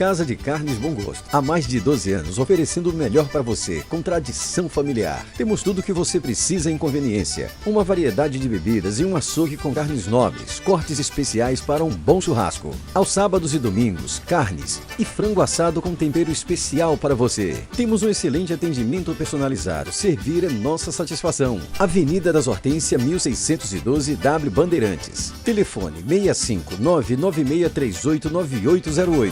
Casa de Carnes Bom Gosto. Há mais de 12 anos oferecendo o melhor para você, com tradição familiar. Temos tudo o que você precisa em conveniência. Uma variedade de bebidas e um açougue com carnes nobres, cortes especiais para um bom churrasco. Aos sábados e domingos, carnes e frango assado com tempero especial para você. Temos um excelente atendimento personalizado. Servir é nossa satisfação. Avenida das Hortência, 1612, W Bandeirantes. Telefone 65996389808.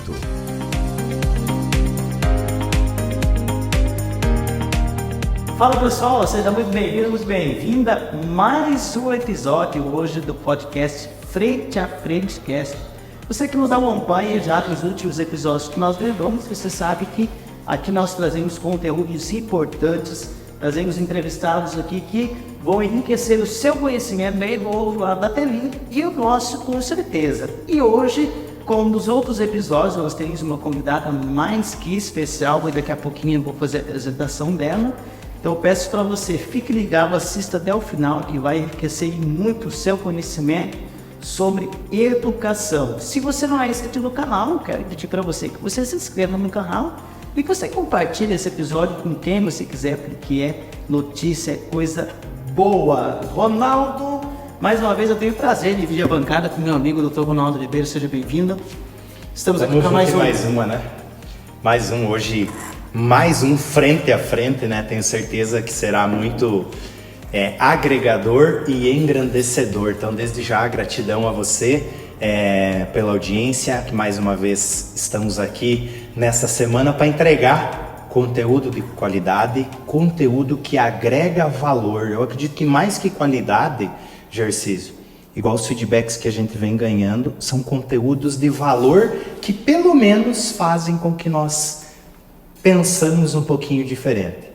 Fala pessoal, seja muito bem-vindo, muito bem-vinda. Mais um episódio hoje do podcast Frente a Frente Cast. Você que nos acompanha já nos últimos episódios que nós levamos, você sabe que aqui nós trazemos conteúdos importantes, trazemos entrevistados aqui que vão enriquecer o seu conhecimento aí do outro lado da telinha e o nosso com certeza. E hoje, como nos outros episódios, nós temos uma convidada mais que especial e daqui a pouquinho eu vou fazer a apresentação dela. Então eu peço para você, fique ligado, assista até o final que vai enriquecer muito o seu conhecimento sobre educação. Se você não é inscrito no canal, eu quero pedir para você que você se inscreva no canal e que você compartilhe esse episódio com quem você quiser, porque é notícia, é coisa boa. Ronaldo, mais uma vez eu tenho o prazer de dividir a bancada com meu amigo Dr. Ronaldo Ribeiro, seja bem-vindo. Estamos aqui para mais uma, né? Mais um hoje, mais um frente a frente, né? Tenho certeza que será muito agregador e engrandecedor. Então, desde já, gratidão a você pela audiência, que mais uma vez estamos aqui nessa semana para entregar conteúdo de qualidade, conteúdo que agrega valor. Eu acredito que mais que qualidade, Gercísio, igual os feedbacks que a gente vem ganhando, são conteúdos de valor que pelo menos fazem com que nós pensamos um pouquinho diferente.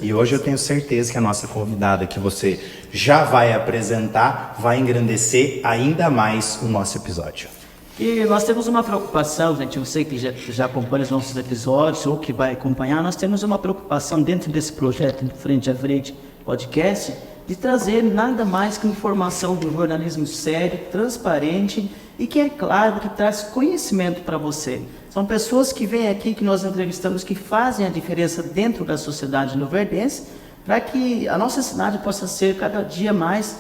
E hoje eu tenho certeza que a nossa convidada que você já vai apresentar vai engrandecer ainda mais o nosso episódio. E nós temos uma preocupação, gente, eu sei que já acompanha os nossos episódios ou que vai acompanhar, nós temos uma preocupação dentro desse projeto Frente a Frente Podcast de trazer nada mais que informação de um jornalismo sério, transparente e que, é claro, que traz conhecimento para você. São pessoas que vêm aqui, que nós entrevistamos, que fazem a diferença dentro da sociedade luverdense, para que a nossa cidade possa ser cada dia mais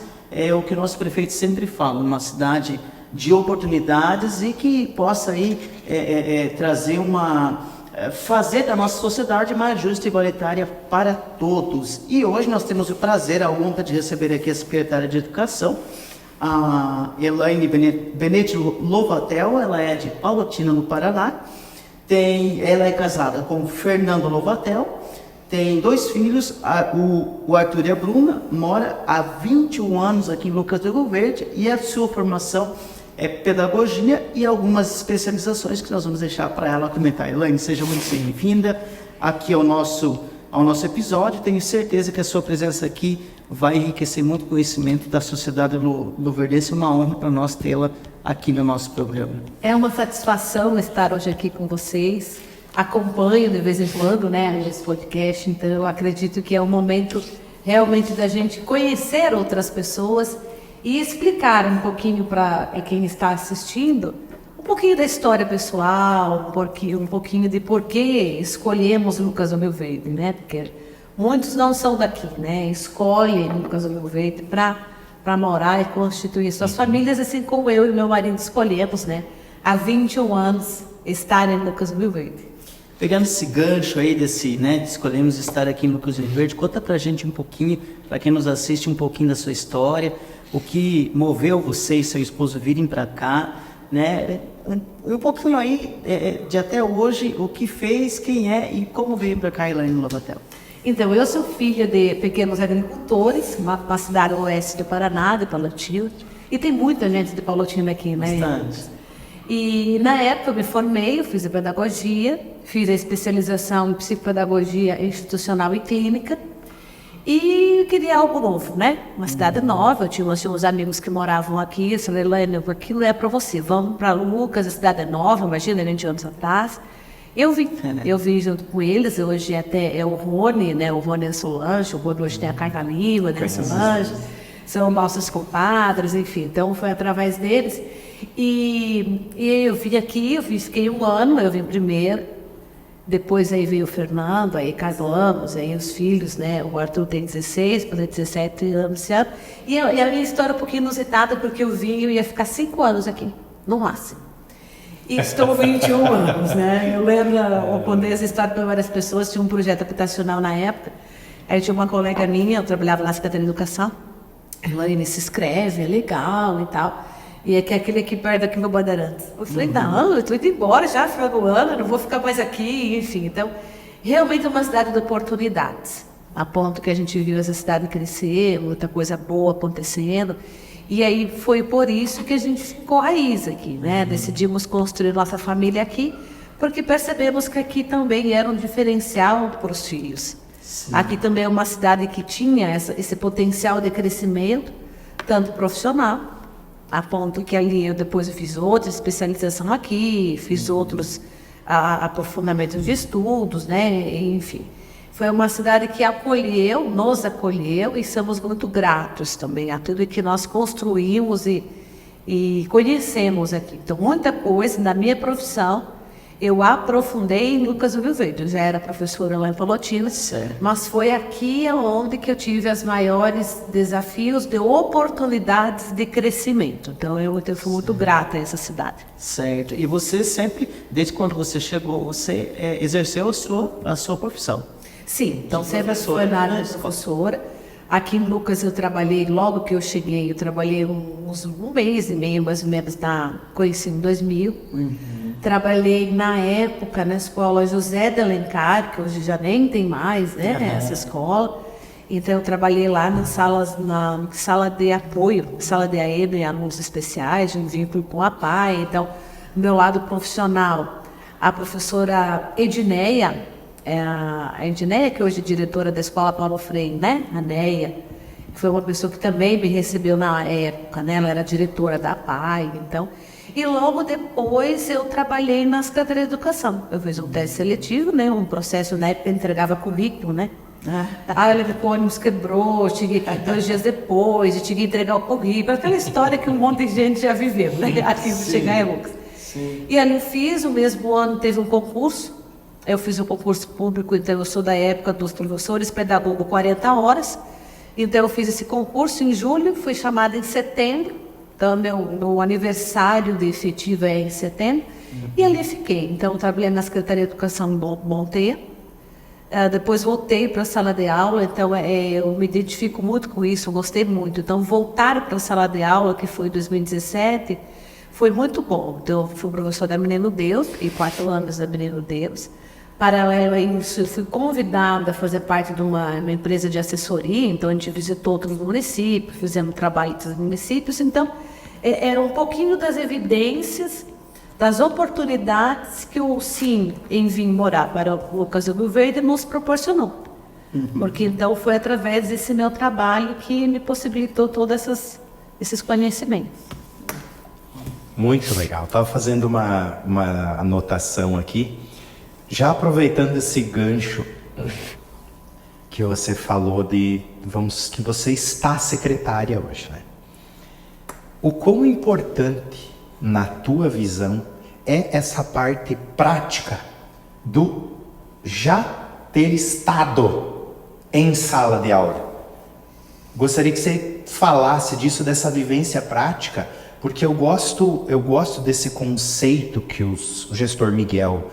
o que o nosso prefeito sempre fala, uma cidade de oportunidades e que possa aí trazer fazer da nossa sociedade mais justa e igualitária para todos. E hoje nós temos o prazer, a honra de receber aqui a secretária de Educação, a Elaine Benetti Lovatel. Ela é de Palotina, no Paraná. Ela é casada com o Fernando Lovatel, tem 2 filhos, o Arthur e a Bruna, mora há 21 anos aqui em Lucas do Rio Verde e a sua formação é pedagogia e algumas especializações que nós vamos deixar para ela comentar. Elaine, seja muito bem-vinda aqui ao nosso episódio. Tenho certeza que a sua presença aqui vai enriquecer muito o conhecimento da sociedade luverdense. É uma honra para nós tê-la aqui no nosso programa. É uma satisfação estar hoje aqui com vocês. Acompanho de vez em quando, né, esse podcast, então eu acredito que é um momento realmente da gente conhecer outras pessoas e explicar um pouquinho para quem está assistindo, um pouquinho da história pessoal, um pouquinho de por que escolhemos Lucas do Rio Verde, né? Porque muitos não são daqui, né? Escolhem Lucas do Rio Verde para morar e constituir suas famílias, assim como eu e meu marido escolhemos, né? Há 21 anos estar em Lucas do Rio Verde. Pegando esse gancho aí escolhemos estar aqui em Lucas do Rio Verde, conta pra gente um pouquinho, para quem nos assiste, um pouquinho da sua história, o que moveu você e seu esposo virem para cá, né? Um pouquinho aí de até hoje, o que fez, quem é e como veio para cá, Elaine Lovatel. Então, eu sou filha de pequenos agricultores, uma cidade oeste do Paraná, de Palotina, e tem muita gente de Palotina aqui, né? Bastante. E na época eu me formei, eu fiz a pedagogia, fiz a especialização em psicopedagogia institucional e clínica, e queria algo novo, né? Uma cidade nova, eu tinha uns amigos que moravam aqui, eu falei, Elaine, aquilo é para você, vamos para Lucas, a cidade é nova, imagina, 20 anos atrás. Eu vim junto com eles, hoje até é o Rony, né? O Rony é Solange, o Rony hoje tem a Carta Lima, né? Solange, são nossos compadres, enfim, então foi através deles. E eu vim aqui, fiquei um ano, eu vim primeiro, depois aí veio o Fernando, aí casamos, aí os filhos, né? O Arthur tem 16, fazer 17 anos esse ano. E a minha história é um pouquinho inusitada, porque eu ia ficar 5 anos aqui, no máximo. E estou 21 anos, né? Eu lembro, eu contei essa história para várias pessoas, tinha um projeto habitacional na época, aí tinha uma colega minha, eu trabalhava na Secretaria de Educação, Elaine se inscreve, é legal e tal. E é que aquele aqui perto aqui no Bandeirantes. Eu falei, não, eu estou indo embora já, final do ano, eu não vou ficar mais aqui, enfim. Então, realmente é uma cidade de oportunidades. A ponto que a gente viu essa cidade crescer, muita coisa boa acontecendo. E aí foi por isso que a gente ficou raiz aqui, né? Decidimos construir nossa família aqui, porque percebemos que aqui também era um diferencial para os filhos. Sim. Aqui também é uma cidade que tinha esse potencial de crescimento, tanto profissional, a ponto que ali eu depois fiz outra especialização aqui, fiz outros aprofundamentos de estudos, né? Enfim, foi uma cidade que nos acolheu e somos muito gratos também a tudo que nós construímos e conhecemos aqui. Então, muita coisa na minha profissão eu aprofundei em Lucas do Rio Verde. Eu já era professora lá em Palotina, mas foi aqui onde que eu tive os maiores desafios de oportunidades de crescimento. Então, eu fui muito grata a essa cidade. Certo. E você sempre, desde quando você chegou, você exerceu a sua profissão? Sim, então sempre fui na área de professora. Aqui em Lucas eu trabalhei, logo que eu cheguei, eu trabalhei um mês e meio, mais ou menos, conheci em 2000. Trabalhei na época na escola José de Alencar, que hoje já nem tem mais, né, essa escola. Então eu trabalhei lá na sala de apoio, sala de AED e alunos especiais, de vínculo com a PAI. Então, do meu lado profissional, a professora Edneia, a Edneia, que hoje é diretora da escola Paulo Freire, né, a Neia, foi uma pessoa que também me recebeu na época, né, ela era diretora da PAI, então. E logo depois eu trabalhei na Secretaria de Educação. Eu fiz um teste seletivo, né? Um processo, na época, entregava currículo, né? O ônibus quebrou, cheguei 2 dias depois, e tinha que entregar o currículo. Aquela história que um monte de gente já viveu, né? Até chegar em Lucas. E ali eu fiz, o mesmo ano teve um concurso. Eu fiz um concurso público, então eu sou da época dos professores, pedagogo 40 horas. Então eu fiz esse concurso em julho, fui chamada em setembro. Então, meu aniversário de efetivo é em setembro. E ali fiquei. Então, trabalhei na Secretaria de Educação em Monteia. Depois voltei para a sala de aula. Então, eu me identifico muito com isso, eu gostei muito. Então, voltar para a sala de aula, que foi em 2017, foi muito bom. Então, eu fui professora da Menino Deus, e 4 anos da Menino Deus. Paralelo a isso, eu fui convidada a fazer parte de uma empresa de assessoria. Então, a gente visitou outros municípios, fizemos trabalho nos municípios. Então, era um pouquinho das evidências, das oportunidades que o SIM em vir morar para o Lucas do Rio Verde nos proporcionou. Porque então foi através desse meu trabalho que me possibilitou todos esses conhecimentos. Muito legal. Estava fazendo uma anotação aqui, já aproveitando esse gancho que você falou que você está secretária hoje, né? O quão importante, na tua visão, é essa parte prática do já ter estado em sala de aula? Gostaria que você falasse disso, dessa vivência prática, porque eu gosto desse conceito que o gestor Miguel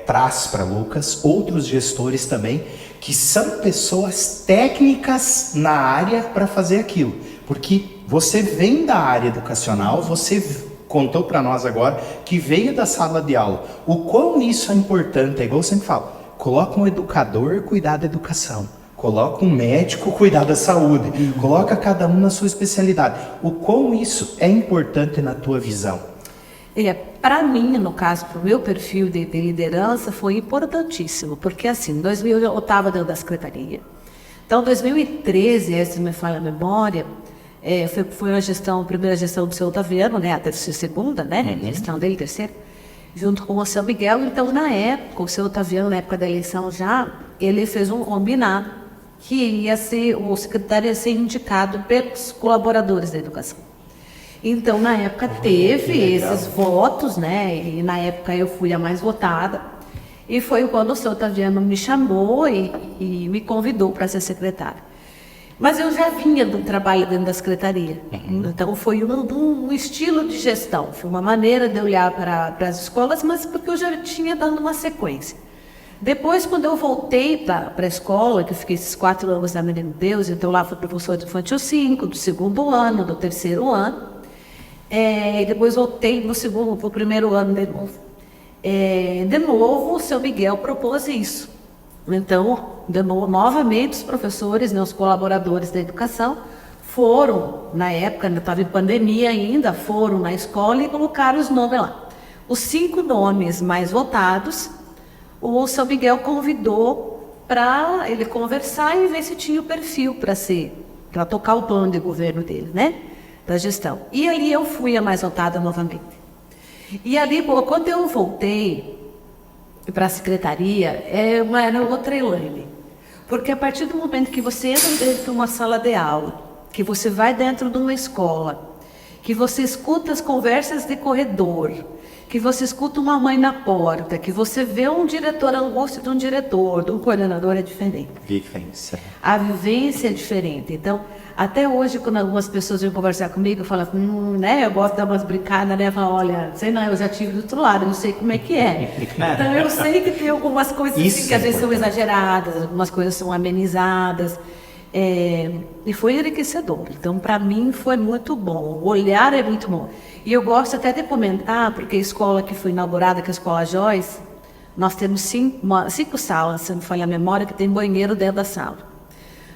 traz para Lucas, outros gestores também, que são pessoas técnicas na área para fazer aquilo. Porque você vem da área educacional, você contou para nós agora que veio da sala de aula. O quão isso é importante, é igual eu sempre falo, coloca um educador cuidar da educação, coloca um médico cuidar da saúde, coloca cada um na sua especialidade. O quão isso é importante na tua visão? Para mim, no caso, para o meu perfil de liderança, foi importantíssimo, porque assim, em 2000 eu estava dentro da secretaria. Então, em 2013, se me falha a memória, foi a primeira gestão do seu Otaviano, né, a segunda, né, a gestão dele, terceira, junto com o São Miguel. Então, na época, o seu Otaviano, na época da eleição já, ele fez um combinado que o secretário ia ser indicado pelos colaboradores da educação. Então, na época, teve esses votos, né? E na época eu fui a mais votada. E foi quando o seu Otaviano me chamou e me convidou para ser secretária. Mas eu já vinha do trabalho dentro da secretaria. Então, foi um estilo de gestão. Foi uma maneira de olhar para as escolas, mas porque eu já tinha dado uma sequência. Depois, quando eu voltei para a escola, que eu fiquei esses 4 anos na Menino Deus, então lá fui professora de infantil 5, do 2º ano, do 3º ano. E depois voltei pro 1º ano de novo. De novo, o seu Miguel propôs isso. Então, novamente, os professores, né, os colaboradores da educação, foram, na época, estava em pandemia ainda, foram na escola e colocaram os nomes lá. Os 5 nomes mais votados, o São Miguel convidou para ele conversar e ver se tinha o perfil para tocar o plano de governo dele, né? Da gestão. E ali eu fui a mais votada novamente. E ali, quando eu voltei para a secretaria, era outra Elaine. Porque a partir do momento que você entra dentro de uma sala de aula, que você vai dentro de uma escola, que você escuta as conversas de corredor, que você escuta uma mãe na porta, que você vê um diretor, a angústia de um diretor, de um coordenador, é diferente. Vivência. A vivência é diferente. Então, até hoje, quando algumas pessoas vêm conversar comigo, falam, né, eu gosto de dar umas brincadas, né, falam, olha, sei não, eu já tive do outro lado, eu não sei como é que é. Então, eu sei que tem algumas coisas assim, que às vezes são exageradas, algumas coisas são amenizadas. E foi enriquecedor. Então, para mim, foi muito bom. O olhar é muito bom. E eu gosto até de comentar, porque a escola que foi inaugurada, que é a Escola Joyce, nós temos 5 salas, se não falha a memória, que tem banheiro dentro da sala.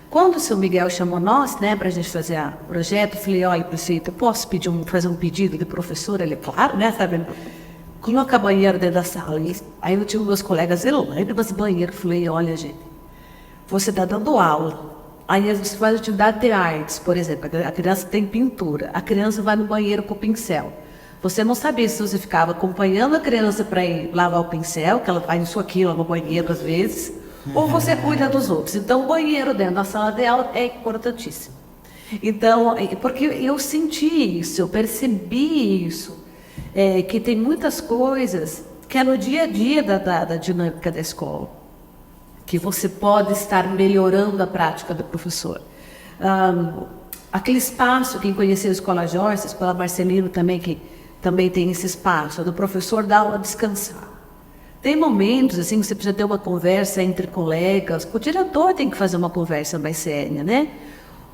Quando o seu Miguel chamou nós, né, para a gente fazer o projeto, eu falei, olha, prefeito, eu posso fazer um pedido de professor? Ele, claro, né, sabe? Coloca banheiro dentro da sala. E aí eu tive meus colegas, mas banheiro, eu falei, olha, gente, você está dando aula. Aí você faz atividade de artes, por exemplo, a criança tem pintura, a criança vai no banheiro com o pincel. Você não sabia se você ficava acompanhando a criança para ir lavar o pincel, que ela faz isso aqui no banheiro às vezes, ou você cuida dos outros. Então, o banheiro dentro da sala de aula é importantíssimo. Então, porque eu senti isso, eu percebi isso, que tem muitas coisas que é no dia a dia da dinâmica da escola, que você pode estar melhorando a prática do professor. Aquele espaço, quem conheceu a Escola Joyce, a Escola Marcelino também, que também tem esse espaço, do professor dar aula descansar. Tem momentos assim que você precisa ter uma conversa entre colegas, o diretor tem que fazer uma conversa mais séria, né?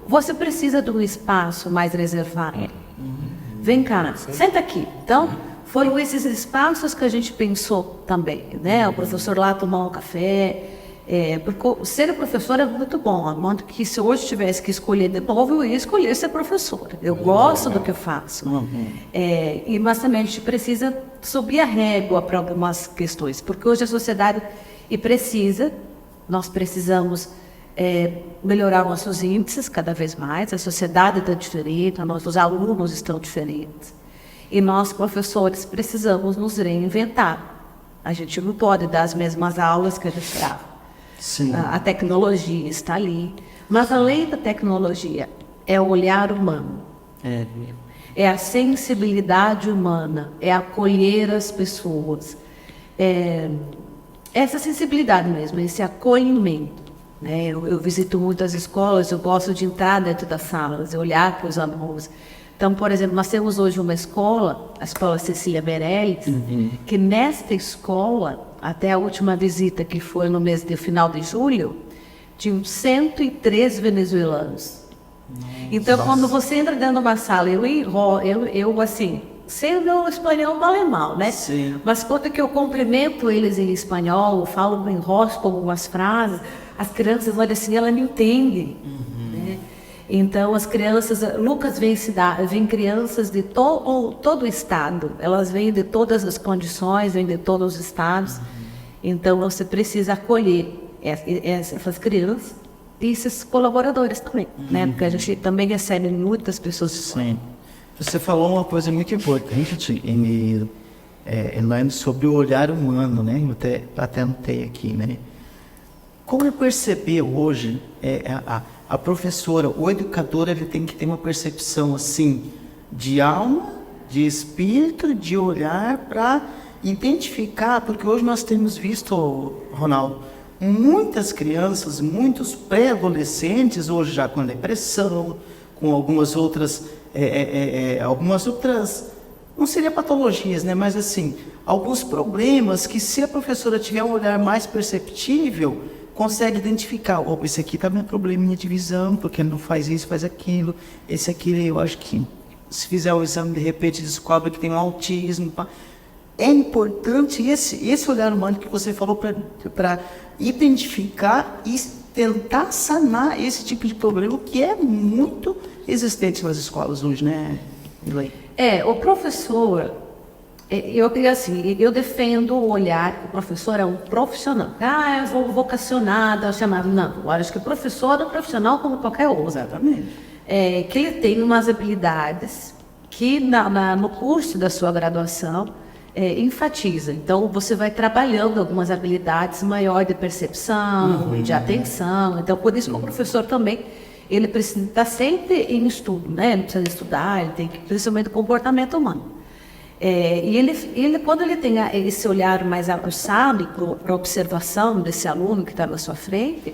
Você precisa de um espaço mais reservado. Vem cá, senta aqui. Então, foram esses espaços que a gente pensou também, né? O professor lá tomar um café. Porque ser professor é muito bom. Modo que se hoje tivesse que escolher de novo, eu ia escolher ser professora. Eu gosto do que eu faço. Mas também a gente precisa subir a régua para algumas questões, porque hoje a sociedade nós precisamos melhorar nossos índices cada vez mais. A sociedade está diferente, nossos alunos estão diferentes. E nós, professores, precisamos nos reinventar. A gente não pode dar as mesmas aulas que a gente dava. Sim. A tecnologia está ali. Mas além da tecnologia, é o olhar humano. É a sensibilidade humana, é acolher as pessoas. Essa sensibilidade mesmo, esse acolhimento. Né? Eu visito muitas escolas, eu gosto de entrar dentro das salas, olhar para os alunos. Então, por exemplo, nós temos hoje uma escola, a Escola Cecília Meirelles, que nesta escola, até a última visita, que foi no mês de final de julho, tinham 103 venezuelanos. Então, quando você entra dentro de uma sala, eu assim, sei o espanhol mal é mal, né? Sim. Mas quando que eu cumprimento eles em espanhol, eu falo, enrosco algumas frases, as crianças olham assim, ela não entende. Né? Então, as crianças, Lucas vem crianças de todo o estado, elas vêm de todas as condições, vêm de todos os estados. Então, você precisa acolher essas crianças e esses colaboradores também, né? Porque a gente também recebe muitas pessoas. Sim. Você falou uma coisa muito importante, Elaine, sobre o olhar humano, né? Eu até anotei aqui, né? Como perceber hoje a professora, o educador, ele tem que ter uma percepção assim, de alma, de espírito, de olhar para identificar, porque hoje nós temos visto, Ronaldo, muitas crianças, muitos pré-adolescentes, hoje já com depressão, com algumas outras, não seria patologias, né? Mas assim, alguns problemas que se a professora tiver um olhar mais perceptível, consegue identificar, opa, esse aqui está meu probleminha de visão, porque não faz isso, faz aquilo, esse aqui eu acho que se fizer o exame de repente descobre que tem um autismo. É importante esse olhar humano que você falou para identificar e tentar sanar esse tipo de problema que é muito existente nas escolas hoje, né, Elaine? O professor, eu defendo o olhar que o professor é um profissional. Eu vou vocacionada, chamado. Não, eu acho que o professor é um profissional como qualquer outro. Exatamente. Que ele tem umas habilidades que no curso da sua graduação enfatiza. Então, você vai trabalhando algumas habilidades maior de percepção, de atenção. Então, por isso que o professor também, ele precisa estar sempre em estudo, né? Ele precisa estudar, ele tem que, principalmente, o comportamento humano. E ele, quando ele tem esse olhar mais aguçado para a observação desse aluno que está na sua frente,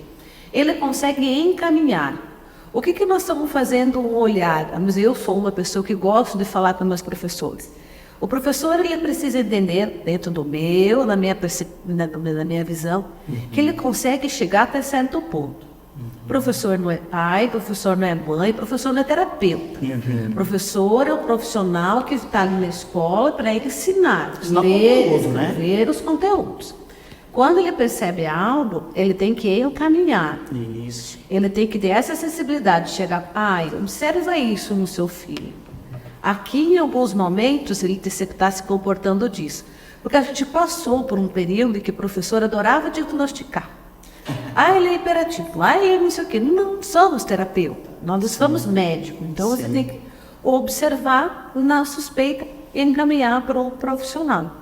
ele consegue encaminhar. O que nós estamos fazendo um olhar? Eu sou uma pessoa que gosto de falar com meus professores. O professor, ele precisa entender, dentro na minha visão, que ele consegue chegar até certo ponto. Professor não é pai, professor não é mãe, professor não é terapeuta. Professor é um profissional que está na escola para ensinar, ler os conteúdos. Quando ele percebe algo, ele tem que encaminhar. Isso. Ele tem que ter essa sensibilidade de chegar, observa isso no seu filho. Aqui, em alguns momentos, ele está se comportando disso. Porque a gente passou por um período em que o professor adorava diagnosticar. Ele é hiperativo, ele não sei o quê. Não somos terapeutas, nós somos médicos. Então, você tem que observar na suspeita e encaminhar para o profissional.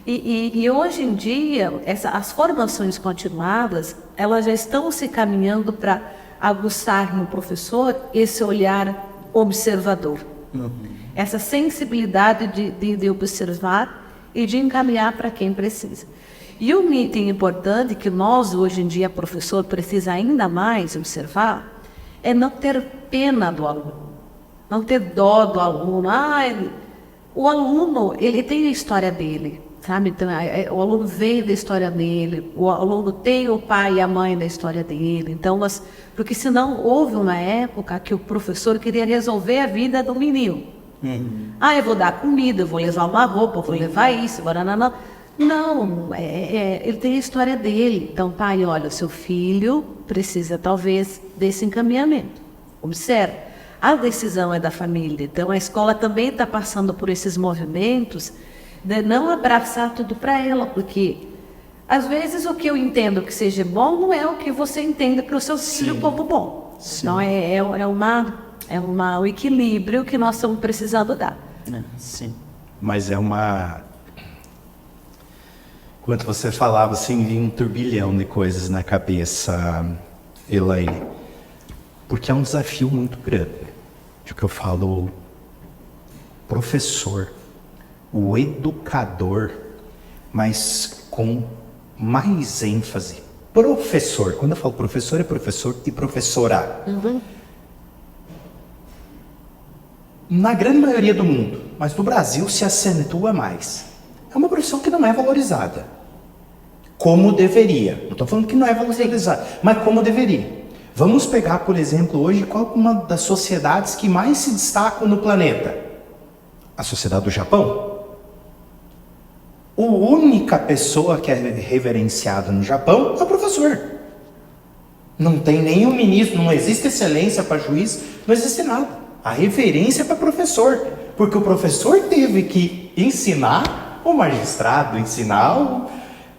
E hoje em dia, as formações continuadas, elas já estão se caminhando para aguçar no professor esse olhar observador. Essa sensibilidade de observar e de encaminhar para quem precisa. E um item importante que nós, hoje em dia, professor, precisa ainda mais observar, é não ter pena do aluno, não ter dó do aluno. O aluno, ele tem a história dele, sabe? Então, o aluno veio da história dele, o aluno tem o pai e a mãe da história dele. Então, porque senão houve uma época que o professor queria resolver a vida do menino. Eu vou dar comida, eu vou levar uma roupa, eu vou levar isso, Não, ele tem a história dele. Então, pai, olha, seu filho precisa talvez desse encaminhamento. Observe, a decisão é da família. Então, a escola também está passando por esses movimentos de não abraçar tudo para ela, porque às vezes o que eu entendo que seja bom não é o que você entende para o seu filho como bom. Então, um equilíbrio que nós estamos precisando dar. Sim. Mas Enquanto você falava, assim, vinha um turbilhão de coisas na cabeça, Elaine. Porque é um desafio muito grande. De que eu falo, professor, o educador, mas com mais ênfase. Professor, quando eu falo professor, é professor e professora. Na grande maioria do mundo, mas no Brasil se acentua mais. É uma profissão que não é valorizada, como deveria. Não estou falando que não é valorizada, mas como deveria. Vamos pegar, por exemplo, hoje, qual uma das sociedades que mais se destacam no planeta? A sociedade do Japão. A única pessoa que é reverenciada no Japão é o professor. Não tem nenhum ministro, não existe excelência para juiz, não existe nada. A reverência é para professor, porque o professor teve que ensinar o magistrado,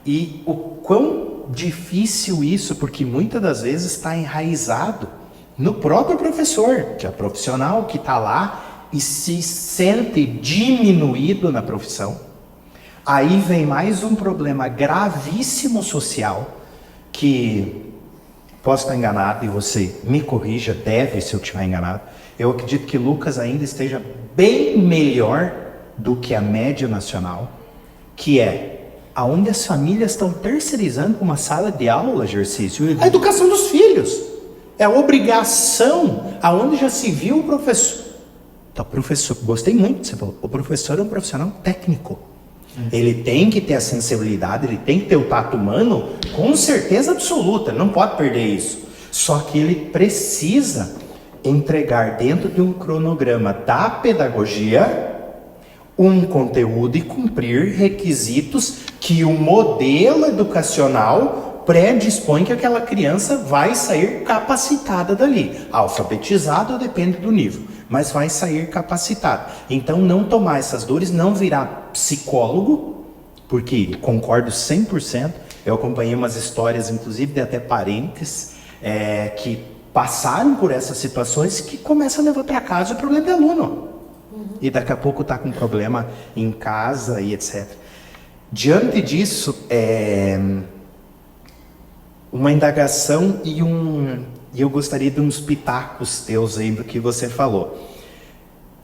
e o quão difícil isso, porque muitas das vezes está enraizado no próprio professor, que é profissional que está lá e se sente diminuído na profissão. Aí vem mais um problema gravíssimo social, que posso estar enganado e você me corrija, se eu estiver enganado. Eu acredito que Lucas ainda esteja bem melhor do que a média nacional, que é aonde as famílias estão terceirizando uma sala de aula, exercício, a educação dos filhos. É a obrigação, aonde já se viu o professor. Então, professor, gostei muito que você falou. O professor é um profissional técnico. Ele tem que ter a sensibilidade, ele tem que ter o tato humano, com certeza absoluta, não pode perder isso. Só que ele precisa entregar dentro de um cronograma da pedagogia um conteúdo e cumprir requisitos que o modelo educacional predispõe que aquela criança vai sair capacitada dali. Alfabetizado depende do nível, mas vai sair capacitada. Então não tomar essas dores, não virar psicólogo, porque concordo 100%, eu acompanhei umas histórias, inclusive de até parentes, que passaram por essas situações que começam a levar para casa o problema do aluno. E daqui a pouco está com problema em casa e etc. Diante disso, uma indagação e eu gostaria de uns pitacos teus aí do que você falou.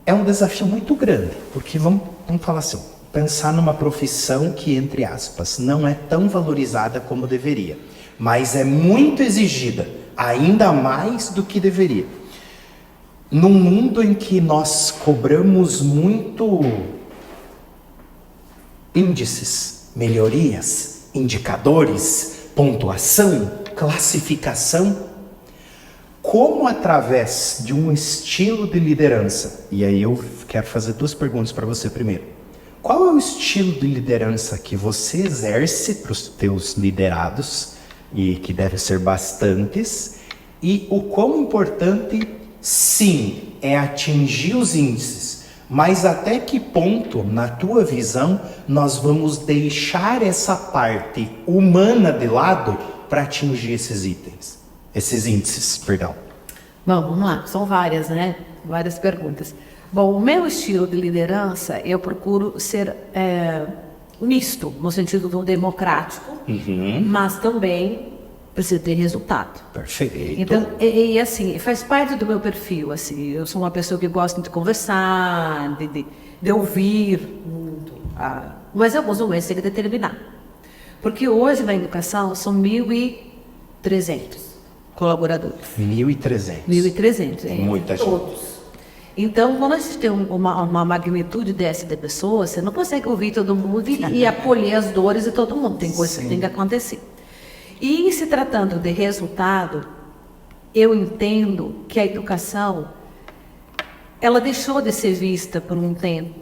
É um desafio muito grande, porque vamos falar assim, pensar numa profissão que, entre aspas, não é tão valorizada como deveria, mas é muito exigida, ainda mais do que deveria. Num mundo em que nós cobramos muito índices, melhorias, indicadores, pontuação, classificação, como através de um estilo de liderança, e aí eu quero fazer 2 perguntas para você primeiro. Qual é o estilo de liderança que você exerce para os teus liderados, e que deve ser bastantes, e o quão importante, sim, é atingir os índices, mas até que ponto, na tua visão, nós vamos deixar essa parte humana de lado para atingir esses índices, perdão. Bom, vamos lá, são várias, né? Várias perguntas. Bom, o meu estilo de liderança, eu procuro ser misto, no sentido do democrático, mas também precisa ter resultado. Perfeito. Então, e assim, faz parte do meu perfil, assim, eu sou uma pessoa que gosta de conversar, de ouvir muito, mas em alguns momentos tem que determinar. Porque hoje na educação são 1.300 colaboradores. 1.300. 1.300, Muita gente. Todos. Então, quando a gente tem uma magnitude dessa de pessoas, você não consegue ouvir todo mundo e acolher as dores de todo mundo. Tem coisas que tem que acontecer. E se tratando de resultado, eu entendo que a educação, ela deixou de ser vista por um tempo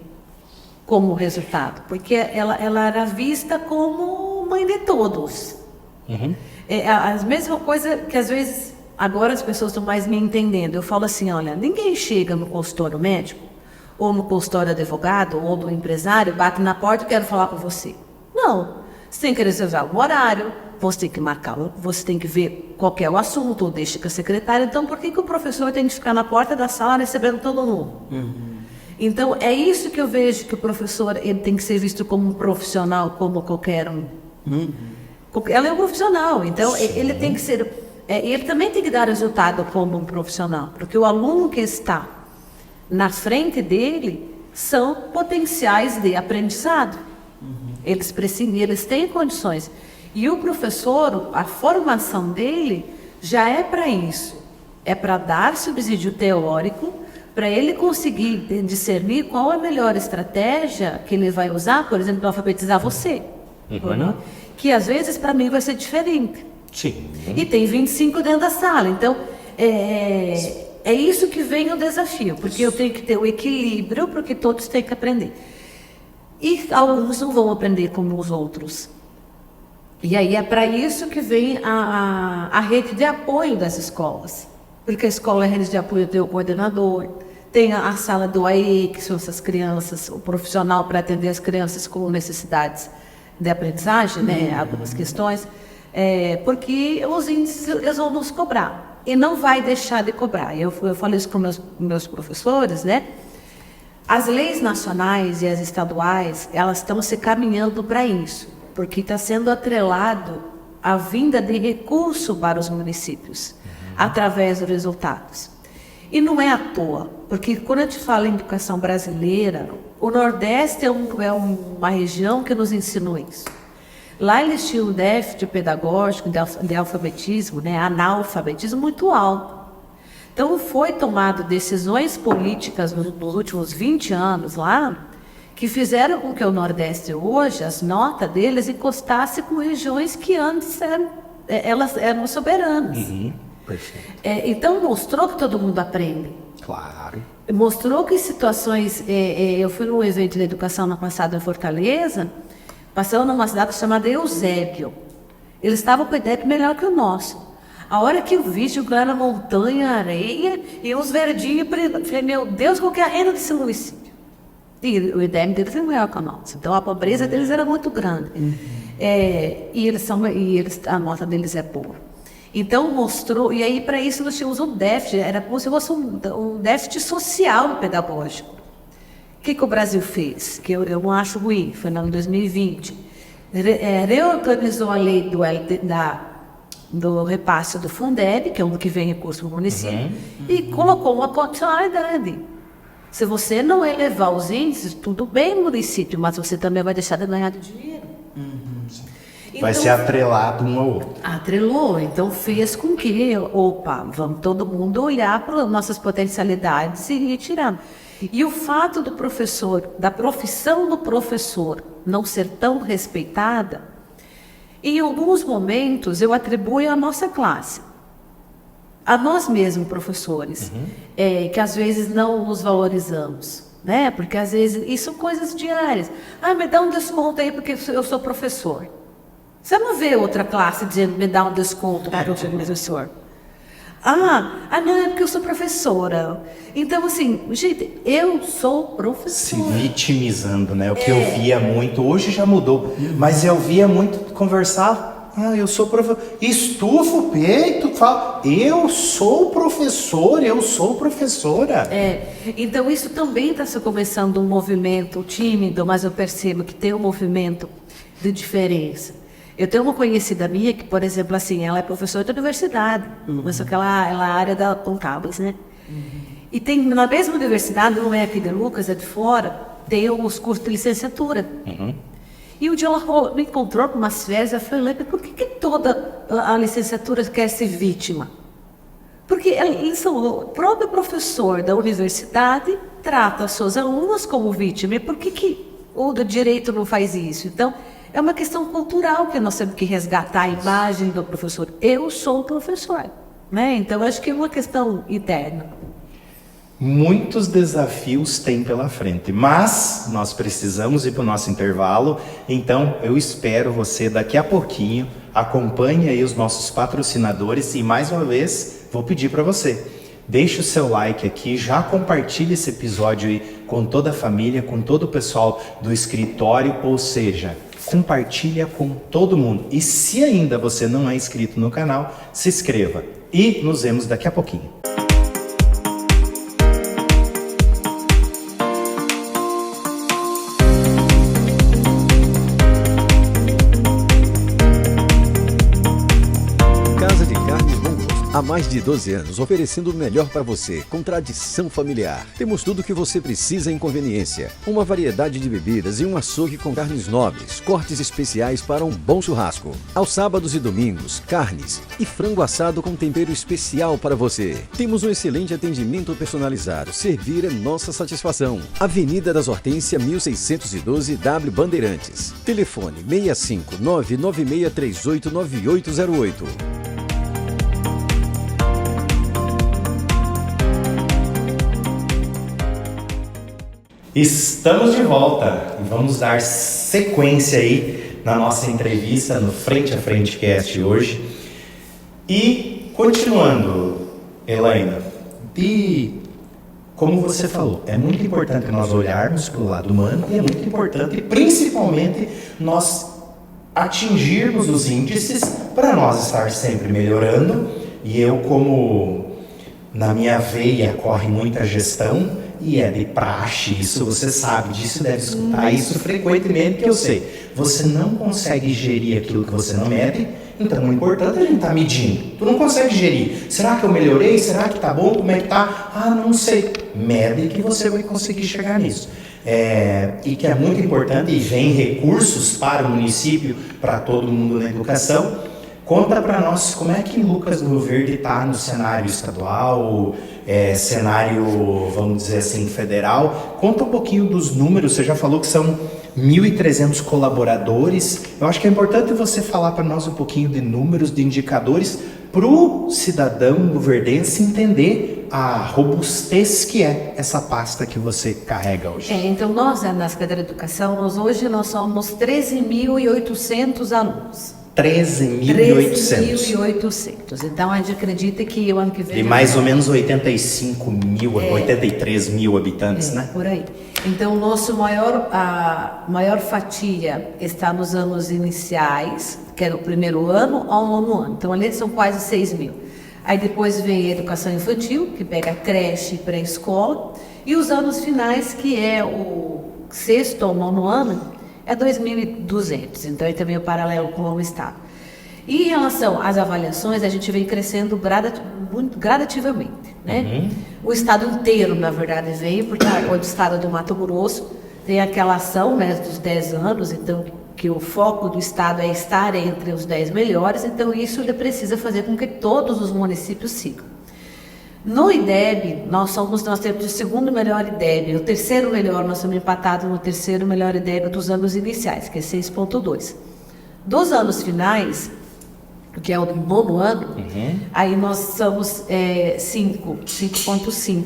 como resultado, porque ela era vista como mãe de todos. É a mesma coisa que às vezes, agora as pessoas estão mais me entendendo. Eu falo assim, olha, ninguém chega no consultório médico, ou no consultório advogado, ou do empresário, bate na porta e quer falar com você. Não, você tem que reservar um horário, você tem que marcar, você tem que ver qual que é o assunto, ou deixa com a secretária. Então, por que o professor tem que ficar na porta da sala recebendo todo mundo? Então, é isso que eu vejo que o professor ele tem que ser visto como um profissional, como qualquer um. Ela é um profissional, então ele tem que ser... ele também tem que dar resultado como um profissional, porque o aluno que está na frente dele são potenciais de aprendizado. Eles precisam, eles têm condições. E o professor, a formação dele já é para isso. É para dar subsídio teórico, para ele conseguir discernir qual é a melhor estratégia que ele vai usar, por exemplo, para alfabetizar você. Que às vezes para mim vai ser diferente. Sim. E tem 25 dentro da sala. Então, é isso que vem o desafio, porque eu tenho que ter o equilíbrio, porque todos têm que aprender. E alguns não vão aprender como os outros. E aí é para isso que vem a rede de apoio das escolas. Porque a escola é a rede de apoio, tem o coordenador, tem a sala do AE, que são essas crianças, o profissional para atender as crianças com necessidades de aprendizagem, né, algumas questões, porque os índices eles vão nos cobrar. E não vai deixar de cobrar. Eu falei isso com meus professores, né? As leis nacionais e as estaduais, elas estão se caminhando para isso, porque está sendo atrelado a vinda de recurso para os municípios, através dos resultados. E não é à toa, porque quando a gente fala em educação brasileira, o Nordeste é uma região que nos ensinou isso. Lá eles tinham um déficit pedagógico de alfabetismo, né, analfabetismo muito alto. Então foi tomado decisões políticas nos últimos 20 anos lá, que fizeram com que o Nordeste hoje, as notas deles, encostasse com regiões que antes elas eram soberanas. Perfeito. Então mostrou que todo mundo aprende. Claro. Mostrou que situações... eu fui num evento de educação no passado em Fortaleza, passando numa cidade chamada Eusébio. Eles estavam com o IDEB melhor que o nosso. A hora que eu vi jogar na montanha, areia e uns verdinhos, eu falei, meu Deus, qual que é a renda desse município? E o IDEB deles é melhor que o nosso. Então a pobreza deles era muito grande. A nota deles é boa. Então mostrou, e aí para isso nós tínhamos um déficit, era como se fosse um déficit social pedagógico. O que o Brasil fez? Que eu não acho ruim, foi no ano 2020. Reorganizou a lei do repasse do Fundeb, que é um que vem recurso para o município, e colocou uma condicionalidade. Se você não elevar os índices, tudo bem município, mas você também vai deixar de ganhar dinheiro. Vai ser atrelado um ao outro. Atrelou, então fez com que, vamos todo mundo olhar para nossas potencialidades e ir tirando. E o fato do professor, da profissão do professor não ser tão respeitada, em alguns momentos eu atribuo à nossa classe, a nós mesmos professores, que às vezes não nos valorizamos, né? Porque às vezes, isso são coisas diárias. Me dá um desconto aí porque eu sou professor. Você não vê outra classe dizendo, me dá um desconto para eu ser professor. Não, é porque eu sou professora. Então, assim, gente, eu sou professora. Se vitimizando, né? O que eu via muito, hoje já mudou, mas eu via muito conversar, eu sou professor, estufa o peito, fala, eu sou professor, eu sou professora. Então isso também está se começando um movimento tímido, mas eu percebo que tem um movimento de diferença. Eu tenho uma conhecida minha que, por exemplo, assim, ela é professora da universidade, mas só que ela é área da contábeis, né? E tem na mesma universidade, não é aqui de Lucas, é de fora, tem os cursos de licenciatura. E um dia ela me encontrou com umas férias, eu falei, por que toda a licenciatura quer ser vítima? Porque o próprio professor da universidade trata as suas alunas como vítima. E por que o do direito não faz isso? Então, é uma questão cultural que nós temos que resgatar a imagem do professor. Eu sou professor, né? Então, acho que é uma questão interna. Muitos desafios tem pela frente, mas nós precisamos ir para o nosso intervalo. Então, eu espero você daqui a pouquinho. Acompanhe aí os nossos patrocinadores e, mais uma vez, vou pedir para você. Deixe o seu like aqui, já compartilhe esse episódio aí com toda a família, com todo o pessoal do escritório, ou seja, compartilha com todo mundo. E se ainda você não é inscrito no canal, se inscreva. E nos vemos daqui a pouquinho. Há mais de 12 anos, oferecendo o melhor para você, com tradição familiar. Temos tudo o que você precisa em conveniência. Uma variedade de bebidas e um açougue com carnes nobres, cortes especiais para um bom churrasco. Aos sábados e domingos, carnes e frango assado com tempero especial para você. Temos um excelente atendimento personalizado. Servir é nossa satisfação. Avenida das Hortência, 1612, W Bandeirantes. Telefone 65996389808. Estamos de volta e vamos dar sequência aí na nossa entrevista no Frente a Frente Cast hoje. E continuando, Elaine, e como você falou, é muito importante nós olharmos para o lado humano e é muito importante, principalmente, nós atingirmos os índices para nós estar sempre melhorando. E eu, como na minha veia corre muita gestão, e é de praxe, isso você sabe disso, deve escutar isso frequentemente, que eu sei. Você não consegue gerir aquilo que você não mede, Então, o importante é a gente estar medindo. Tu não consegue gerir. Será que eu melhorei? Será que tá bom? Como é que tá? Ah, não sei. Mede que você vai conseguir chegar nisso. E que é muito importante, e vem recursos para o município, para todo mundo na educação. Conta para nós como é que Lucas do Rio Verde está no cenário estadual, cenário, vamos dizer assim, federal. Conta um pouquinho dos números, você já falou que são 1.300 colaboradores. Eu acho que é importante você falar para nós um pouquinho de números, de indicadores, para o cidadão luverdense entender a robustez que é essa pasta que você carrega hoje. Então nós, na Secretaria de Educação, hoje nós somos 13.800 alunos. 13.800. Então a gente acredita que o ano que vem... De mais ou menos 85 mil, 83 mil habitantes, né? Por aí. Então a maior fatia está nos anos iniciais, que era o primeiro ano ao nono ano. Então ali são quase 6 mil. Aí depois vem a educação infantil, que pega creche e pré-escola. E os anos finais, que é o sexto ao nono ano, é 2.200, então é também o paralelo com o Estado. E em relação às avaliações, a gente vem crescendo muito gradativamente, né? O Estado inteiro, na verdade, veio, porque o Estado do Mato Grosso tem aquela ação, né, dos 10 anos, então que o foco do Estado é estar entre os 10 melhores, então isso ele precisa fazer com que todos os municípios sigam. No IDEB, nós temos o segundo melhor IDEB, o terceiro melhor, nós estamos empatados no terceiro melhor IDEB dos anos iniciais, que é 6,2. Dos anos finais, que é o nono ano, aí nós somos 5,5.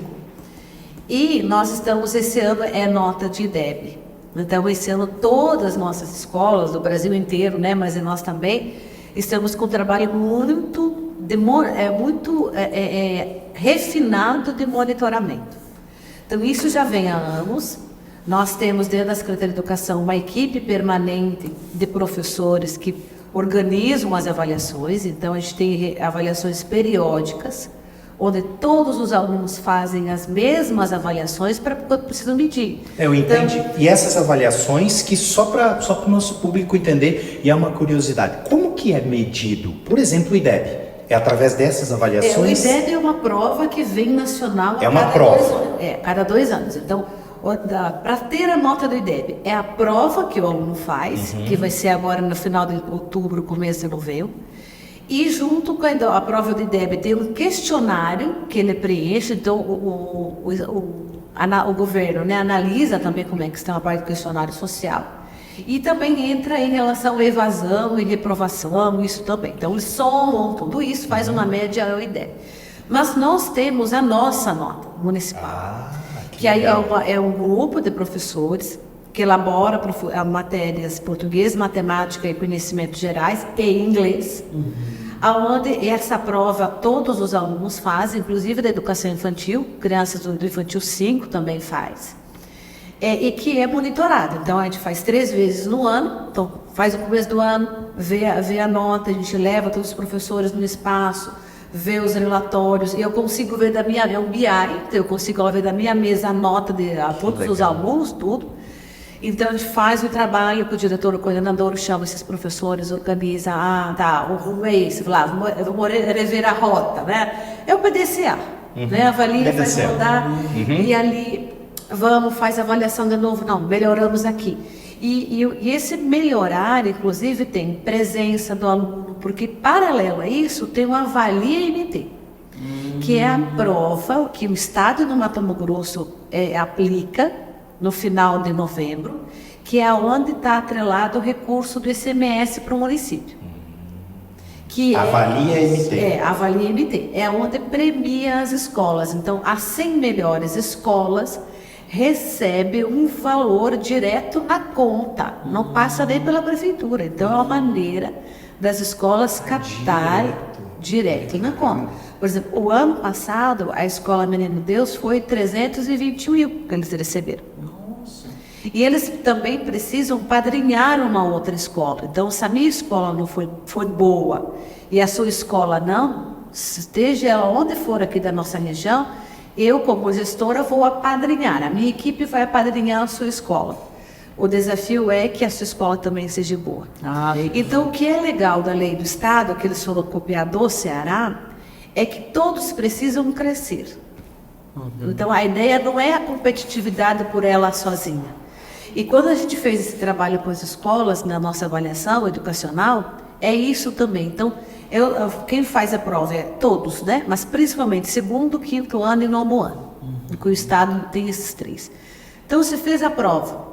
E nós estamos, esse ano, nota de IDEB. Então, esse ano, todas as nossas escolas do Brasil inteiro, né, mas nós também, estamos com um trabalho muito refinado de monitoramento. Então, isso já vem há anos. Nós temos dentro da Secretaria de Educação uma equipe permanente de professores que organizam as avaliações. Então, a gente tem avaliações periódicas, onde todos os alunos fazem as mesmas avaliações para precisam medir. Eu entendi. Então, e essas avaliações que só para o nosso público entender, e é uma curiosidade, como que é medido? Por exemplo, o IDEB. É através dessas avaliações? O IDEB é uma prova que vem nacional a cada 2 anos. Cada 2 anos. Então, para ter a nota do IDEB, é a prova que o aluno faz, que vai ser agora no final de outubro, começo de novembro. E junto com a prova do IDEB tem um questionário que ele preenche, então o governo, né, analisa também como é que está a parte do questionário social. E também entra em relação à evasão e reprovação, isso também. Então, eles somam tudo isso, faz uma média ao IDEB. Mas nós temos a nossa nota municipal, que aí é um grupo de professores que elabora matérias português, matemática e conhecimentos gerais e inglês, aonde essa prova todos os alunos fazem, inclusive da educação infantil, crianças do infantil 5 também faz. E que é monitorado. Então, a gente faz 3 vezes no ano. Então, faz o começo do ano, vê a nota, a gente leva todos os professores no espaço, vê os relatórios, e eu consigo ver da minha... É um BI, então eu consigo ver da minha mesa a nota de todos os alunos, tudo. Então, a gente faz o trabalho com o diretor, o coordenador, chama esses professores, organiza, o rumo é esse, eu vou rever a rota, né? É o PDCA, né? Avalia, faz rodar, e ali... faz avaliação de novo, melhoramos aqui. E esse melhorar, inclusive, tem presença do aluno, porque paralelo a isso tem o Avalia MT, que é a prova que o Estado do Mato Grosso aplica no final de novembro, que é onde está atrelado o recurso do ICMS para o município. Que Avalia MT. Avalia MT. É onde premia as escolas. Então, as 100 melhores escolas recebe um valor direto na conta, não passa nem pela prefeitura. Então, é uma maneira das escolas captar direto na conta. Por exemplo, o ano passado, a Escola Menino Deus foi 321 mil que eles receberam. E eles também precisam padrinhar uma outra escola. Então, se a minha escola não foi boa e a sua escola não, esteja ela onde for aqui da nossa região, eu, como gestora, vou apadrinhar. A minha equipe vai apadrinhar a sua escola. O desafio é que a sua escola também seja boa. Ah, Então, o que é legal da lei do Estado, que eles foram copiar do Ceará, é que todos precisam crescer. Então, a ideia não é a competitividade por ela sozinha. E quando a gente fez esse trabalho com as escolas, na nossa avaliação educacional, é isso também. Então, quem faz a prova é todos, né? Mas principalmente segundo, quinto ano e nono ano. Porque o Estado tem esses 3. Então, você fez a prova.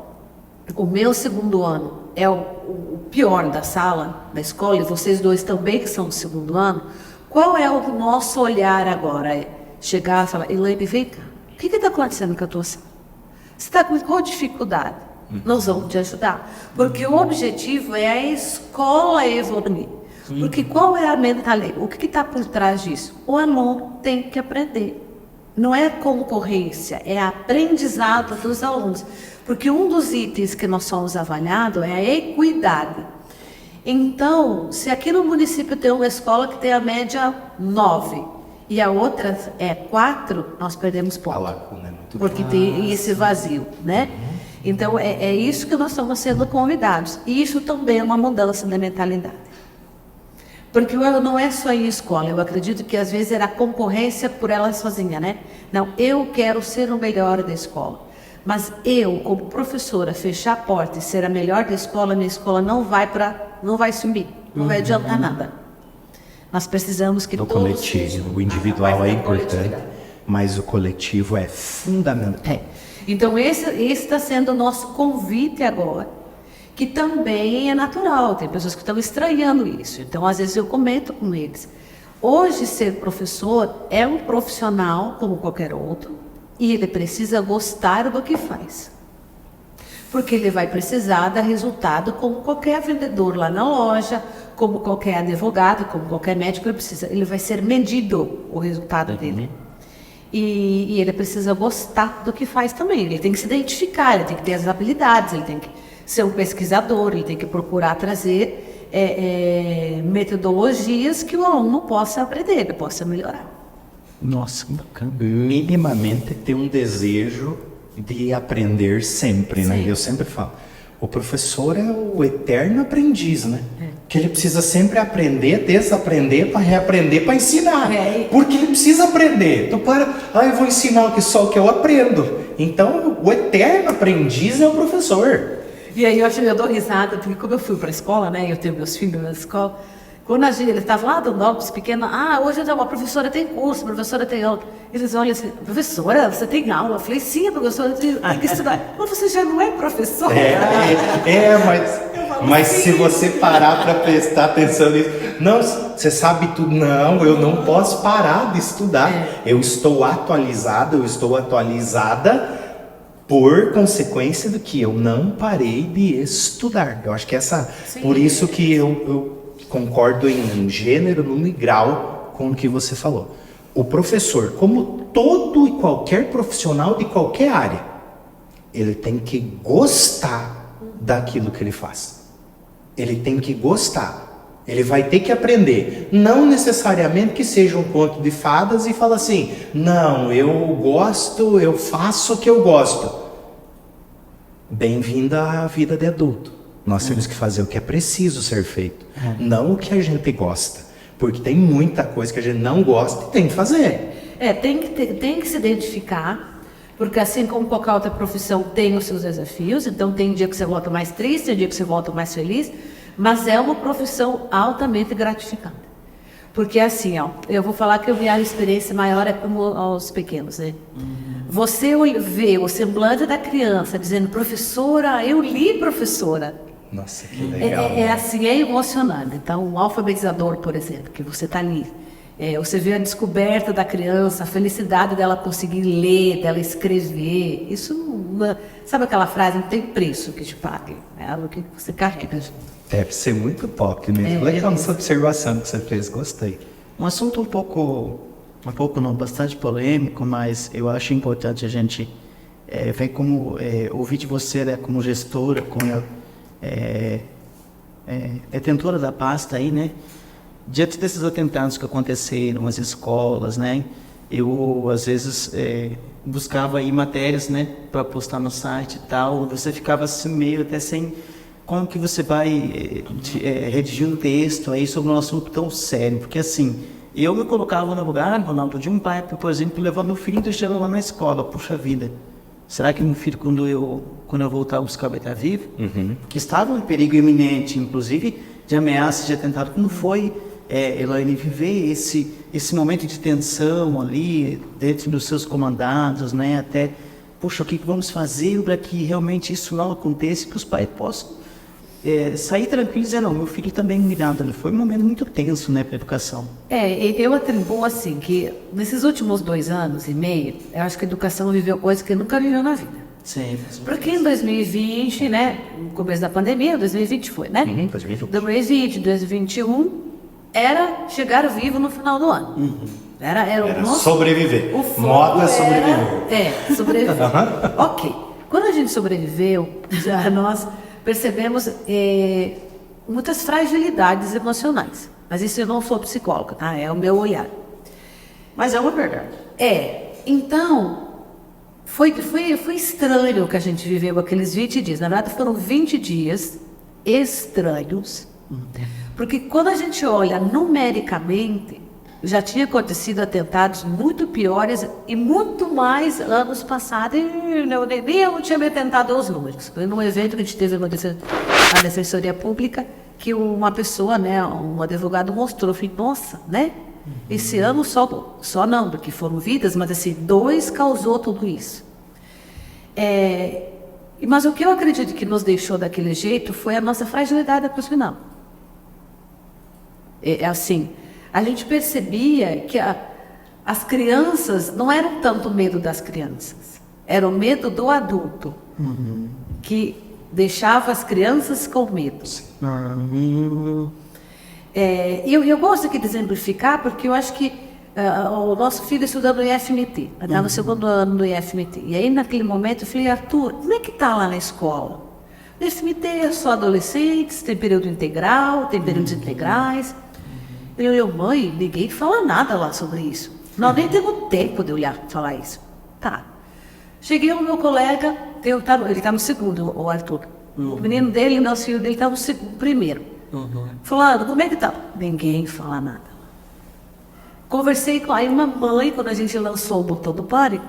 O meu segundo ano é o pior da sala, da escola, e vocês dois também que são do segundo ano. Qual é o nosso olhar agora? É chegar e falar, Elaine, vem cá. O que está acontecendo com a tua sala? Você está com qual dificuldade? Nós vamos te ajudar. Porque o objetivo é a escola evoluir. Porque qual é a mentalidade? O que está por trás disso? O aluno tem que aprender. Não é concorrência, é aprendizado dos alunos. Porque um dos itens que nós somos avaliados é a equidade. Então, se aqui no município tem uma escola que tem a média 9 e a outra é 4, nós perdemos ponto. A lacuna é muito Porque tem esse vazio, né? Então, é isso que nós estamos sendo convidados. E isso também é uma mudança da mentalidade. Porque não é só em escola, eu acredito que às vezes era concorrência por ela sozinha, né? Não, eu quero ser o melhor da escola. Mas eu, como professora, fechar a porta e ser a melhor da escola, minha escola não vai subir, não vai adiantar nada. Nós precisamos que no todos coletivo, o individual é importante, mas o coletivo é fundamental. Então esse está sendo o nosso convite agora, que também é natural, tem pessoas que estão estranhando isso. Então às vezes eu comento com eles. Hoje ser professor é um profissional como qualquer outro, e ele precisa gostar do que faz. Porque ele vai precisar dar resultado como qualquer vendedor lá na loja, como qualquer advogado, como qualquer médico, ele vai ser medido o resultado dele. E ele precisa gostar do que faz também. Ele tem que se identificar, ele tem que ter as habilidades, ele tem que ser um pesquisador, ele tem que procurar trazer metodologias que o aluno possa aprender, ele possa melhorar. nossa, que bacana. Minimamente ter um desejo de aprender sempre, né? Eu sempre falo, o professor é o eterno aprendiz, né? Que ele precisa sempre aprender, desaprender para reaprender para ensinar. Porque ele precisa aprender. Tu eu vou ensinar só o que eu aprendo. Então, o eterno aprendiz é o professor. E aí eu dou risada, porque como eu fui para a escola, né? Eu tenho meus filhos na escola. Quando ele estava lá dando aulas pequena, hoje uma professora tem curso, a professora tem aula. Eles olham assim, professora, você tem aula? Eu falei, sim, a professora tem que estudar. Mas você já não é professora? Mas se você parar para prestar atenção nisso, não, você sabe tudo, não, eu não posso parar de estudar. Eu estou atualizado, eu estou atualizada por consequência do que eu não parei de estudar. Eu acho que por isso que eu concordo em gênero, número e grau com o que você falou. O professor, como todo e qualquer profissional de qualquer área, ele tem que gostar daquilo que ele faz. Ele tem que gostar. Ele vai ter que aprender. Não necessariamente que seja um conto de fadas e fala assim, não, eu gosto, eu faço o que eu gosto. Bem-vindo à vida de adulto. Nós temos que fazer o que é preciso ser feito, não o que a gente gosta. Porque tem muita coisa que a gente não gosta e tem que fazer. Tem que se identificar, porque assim como qualquer outra profissão tem os seus desafios, então tem dia que você volta mais triste, tem dia que você volta mais feliz, mas é uma profissão altamente gratificante. Porque assim, eu vou falar que a minha experiência maior é como aos pequenos, né? Você vê o semblante da criança dizendo, professora, eu li, professora. Nossa, que legal. É emocionante. Então, o alfabetizador, por exemplo, que você está ali, você vê a descoberta da criança, a felicidade dela conseguir ler, dela escrever. Isso, sabe aquela frase, não tem preço que te pague, é algo que você carrega. Deve ser muito top mesmo. Legal essa observação que você fez, gostei. Um assunto um pouco não, bastante polêmico, mas eu acho importante a gente ver como ouvir de você, né, como gestora, como detentora da pasta aí, né? Diante desses atentados que aconteceram nas escolas, né? eu às vezes buscava aí matérias, né, para postar no site e tal. Você ficava assim meio até sem como que você vai redigir um texto aí sobre um assunto tão sério, porque assim, eu me colocava no lugar, Ronaldo, de um pai, por exemplo, levar meu filho e deixar lá na escola. Puxa vida, será que meu filho, quando eu voltar a buscar, vai estar vivo? Porque estava um perigo iminente, inclusive de ameaça, de atentado. Como foi, Elaine, viver esse momento de tensão ali, dentro dos seus comandados, né? Até, puxa, o que vamos fazer para que realmente isso não aconteça, que os pais possam sair tranquilos e dizer, não, meu filho também mirado. Foi um momento muito tenso, né, para a educação. Eu atribuo assim, que nesses últimos 2 anos e meio, eu acho que a educação viveu coisas que nunca viveu na vida. Sim. Porque em 2020, né, no começo da pandemia, 2020 foi, né? 2021 era chegar vivo no final do ano. Era o nosso... sobreviver. O foco Moda era... sobreviver. Sobreviver. Ok. Quando a gente sobreviveu, já nós percebemos muitas fragilidades emocionais. Mas isso eu não sou psicóloga, tá? É o meu olhar. Mas é uma verdade. Então, foi estranho que a gente viveu aqueles 20 dias. Na verdade, foram 20 dias estranhos. Porque quando a gente olha numericamente, já tinha acontecido atentados muito piores e muito mais anos passados. E nem eu tinha me atentado aos números. Foi num evento que a gente teve na Defensoria Pública que uma pessoa, né, um advogado mostrou. Eu falei, nossa, né? Esse ano só não, porque foram vidas, mas assim, 2 causou tudo isso. Mas o que eu acredito que nos deixou daquele jeito foi a nossa fragilidade emocional. Assim, a gente percebia que as crianças não eram tanto medo das crianças, era o medo do adulto, que deixava as crianças com medo. Eu gosto aqui de exemplificar porque eu acho que o nosso filho estuda no IFMT, está no 2º ano do IFMT. E aí naquele momento eu falei, Arthur, como é que está lá na escola? No IFMT é só adolescentes, tem período integral, tem períodos integrais. Eu, mãe, ninguém fala nada lá sobre isso. Nós nem temos tempo de olhar falar isso. Tá. Cheguei ao meu colega, ele está no 2º, o Arthur. O menino dele, nosso filho dele, está no 1º. Falando, como é que tá? Ninguém fala nada. Conversei com uma mãe, quando a gente lançou o Botão do Pânico,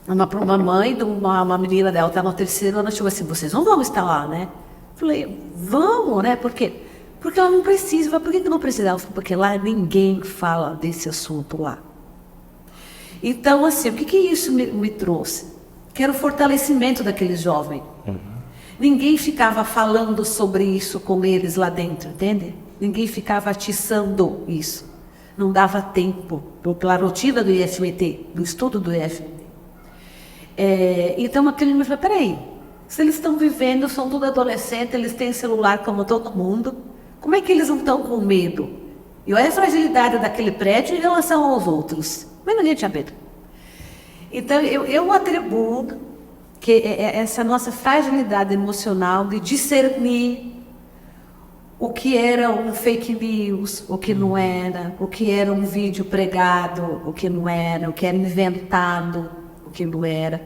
uma mãe de uma menina dela, está no 3º ano, chegou assim, vocês não vão estar lá, né? Falei, vamos, né? Por quê? Porque ela não precisa. Por que não precisa? Porque lá ninguém fala desse assunto lá. Então, assim, o que isso me trouxe? Que era o fortalecimento daquele jovem. Ninguém ficava falando sobre isso com eles lá dentro, entende? Ninguém ficava atiçando isso. Não dava tempo pela rotina do IFMT, do estudo do IFMT. Então, aquele me falou, peraí, se eles estão vivendo, são tudo adolescentes, eles têm celular como todo mundo, como é que eles não estão com medo? E olha a fragilidade daquele prédio em relação aos outros. Mas ninguém tinha medo. Então, eu atribuo que essa nossa fragilidade emocional de discernir o que era um fake news, o que não era, o que era um vídeo pregado, o que não era, o que era inventado, o que não era,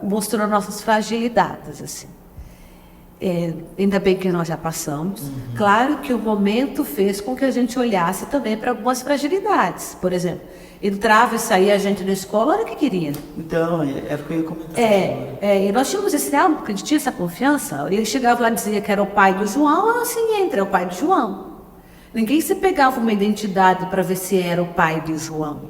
mostrou nossas fragilidades, assim. Ainda bem que nós já passamos. Claro que o momento fez com que a gente olhasse também para algumas fragilidades. Por exemplo, entrava e saía a gente da escola, era o que queria. Então, era o que eu ia comentar. E nós tínhamos esse algo, porque a gente tinha essa confiança. Ele chegava lá e dizia que era o pai do João, assim entra, é o pai do João. Ninguém se pegava uma identidade para ver se era o pai de João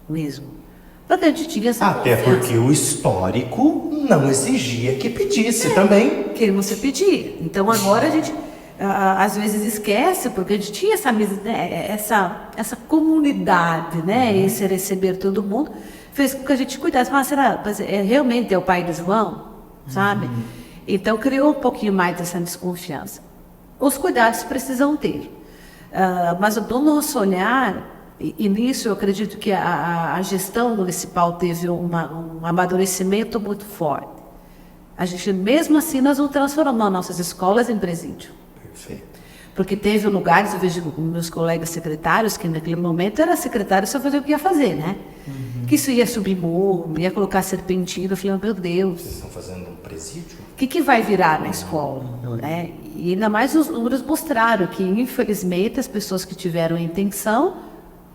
mesmo. A gente tinha essa Até confiança. porque o histórico não exigia que pedisse também. Que você pedia. Então agora a gente às vezes esquece, porque a gente tinha essa comunidade, né? Esse receber todo mundo, fez com que a gente cuidasse. Mas será realmente é o pai do João? Sabe? Então criou um pouquinho mais dessa desconfiança. Os cuidados precisam ter. Mas do nosso olhar, e nisso eu acredito que a gestão municipal teve um amadurecimento muito forte. A gente, mesmo assim, nós não transformamos nossas escolas em presídio. Perfeito. Porque teve lugares, eu vejo meus colegas secretários, que naquele momento era secretário só fazer o que ia fazer, né? Que isso ia subir morro, ia colocar serpentina. Eu falei, meu Deus. Vocês estão fazendo um presídio? O que vai virar na escola? Né? E ainda mais os números mostraram que, infelizmente, as pessoas que tiveram a intenção,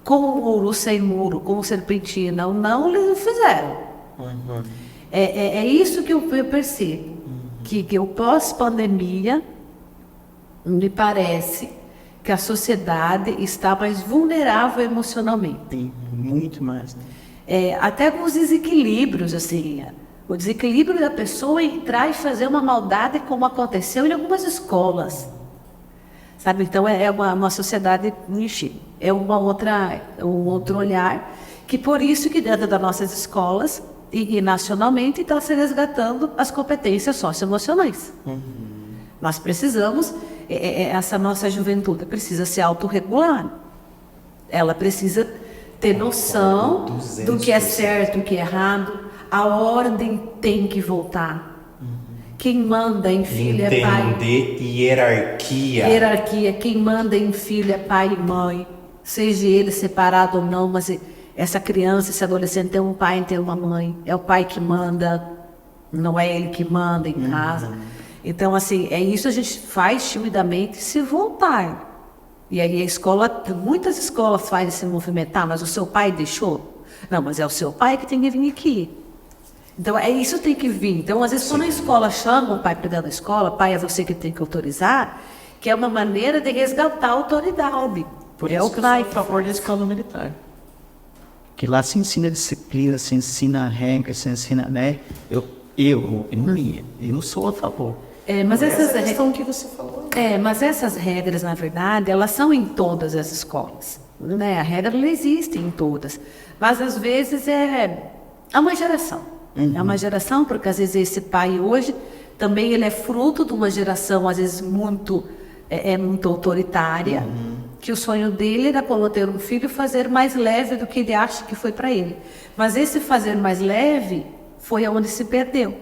com o muro, sem muro, com serpentina ou não, eles não fizeram. É isso que eu percebo. Que o pós-pandemia, me parece que a sociedade está mais vulnerável emocionalmente. Tem muito mais, né? Até com os desequilíbrios, assim, o desequilíbrio da pessoa entrar e fazer uma maldade como aconteceu em algumas escolas, sabe? Então é uma sociedade, enfim, é um outro olhar, que por isso que dentro das nossas escolas e nacionalmente está se resgatando as competências socioemocionais. Nós precisamos, essa nossa juventude precisa se autorregular, ela precisa ter noção do que é certo, o que é errado, a ordem tem que voltar. Quem manda em filho é pai. Entender hierarquia. Hierarquia, quem manda em filho é pai e mãe, seja ele separado ou não, mas essa criança, esse adolescente tem um pai e tem uma mãe, é o pai que manda, não é ele que manda em casa. Então, assim, isso a gente faz timidamente se voltar. E aí a escola, muitas escolas fazem esse movimento, mas o seu pai deixou? Não, mas é o seu pai que tem que vir aqui. Então, isso tem que vir. Então, às vezes, quando a escola chama o pai para dentro da escola, pai é você que tem que autorizar, que é uma maneira de resgatar a autoridade. Por isso que eu sou a favor da escola militar. Que lá se ensina disciplina, se ensina regra, se ensina, né? Eu não sou a favor. Mas essas questão que você falou. Mas essas regras, na verdade, elas são em todas as escolas. Né? A regra não existe em todas. Mas, às vezes, é uma geração. É uma geração, porque, às vezes, esse pai hoje também ele é fruto de uma geração, às vezes, muito autoritária, que o sonho dele era, quando ter um filho, fazer mais leve do que ele acha que foi para ele. Mas esse fazer mais leve foi aonde se perdeu.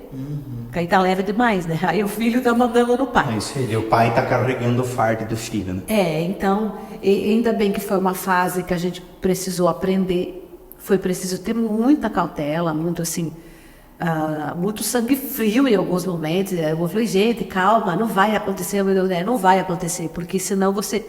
Porque aí tá leve demais, né? Aí o filho tá mandando no pai. É isso aí, o pai tá carregando o fardo do filho, né? Então, ainda bem que foi uma fase que a gente precisou aprender, foi preciso ter muita cautela, muito assim, muito sangue frio em alguns momentos. Eu falei, gente, calma, não vai acontecer, não vai acontecer, porque senão você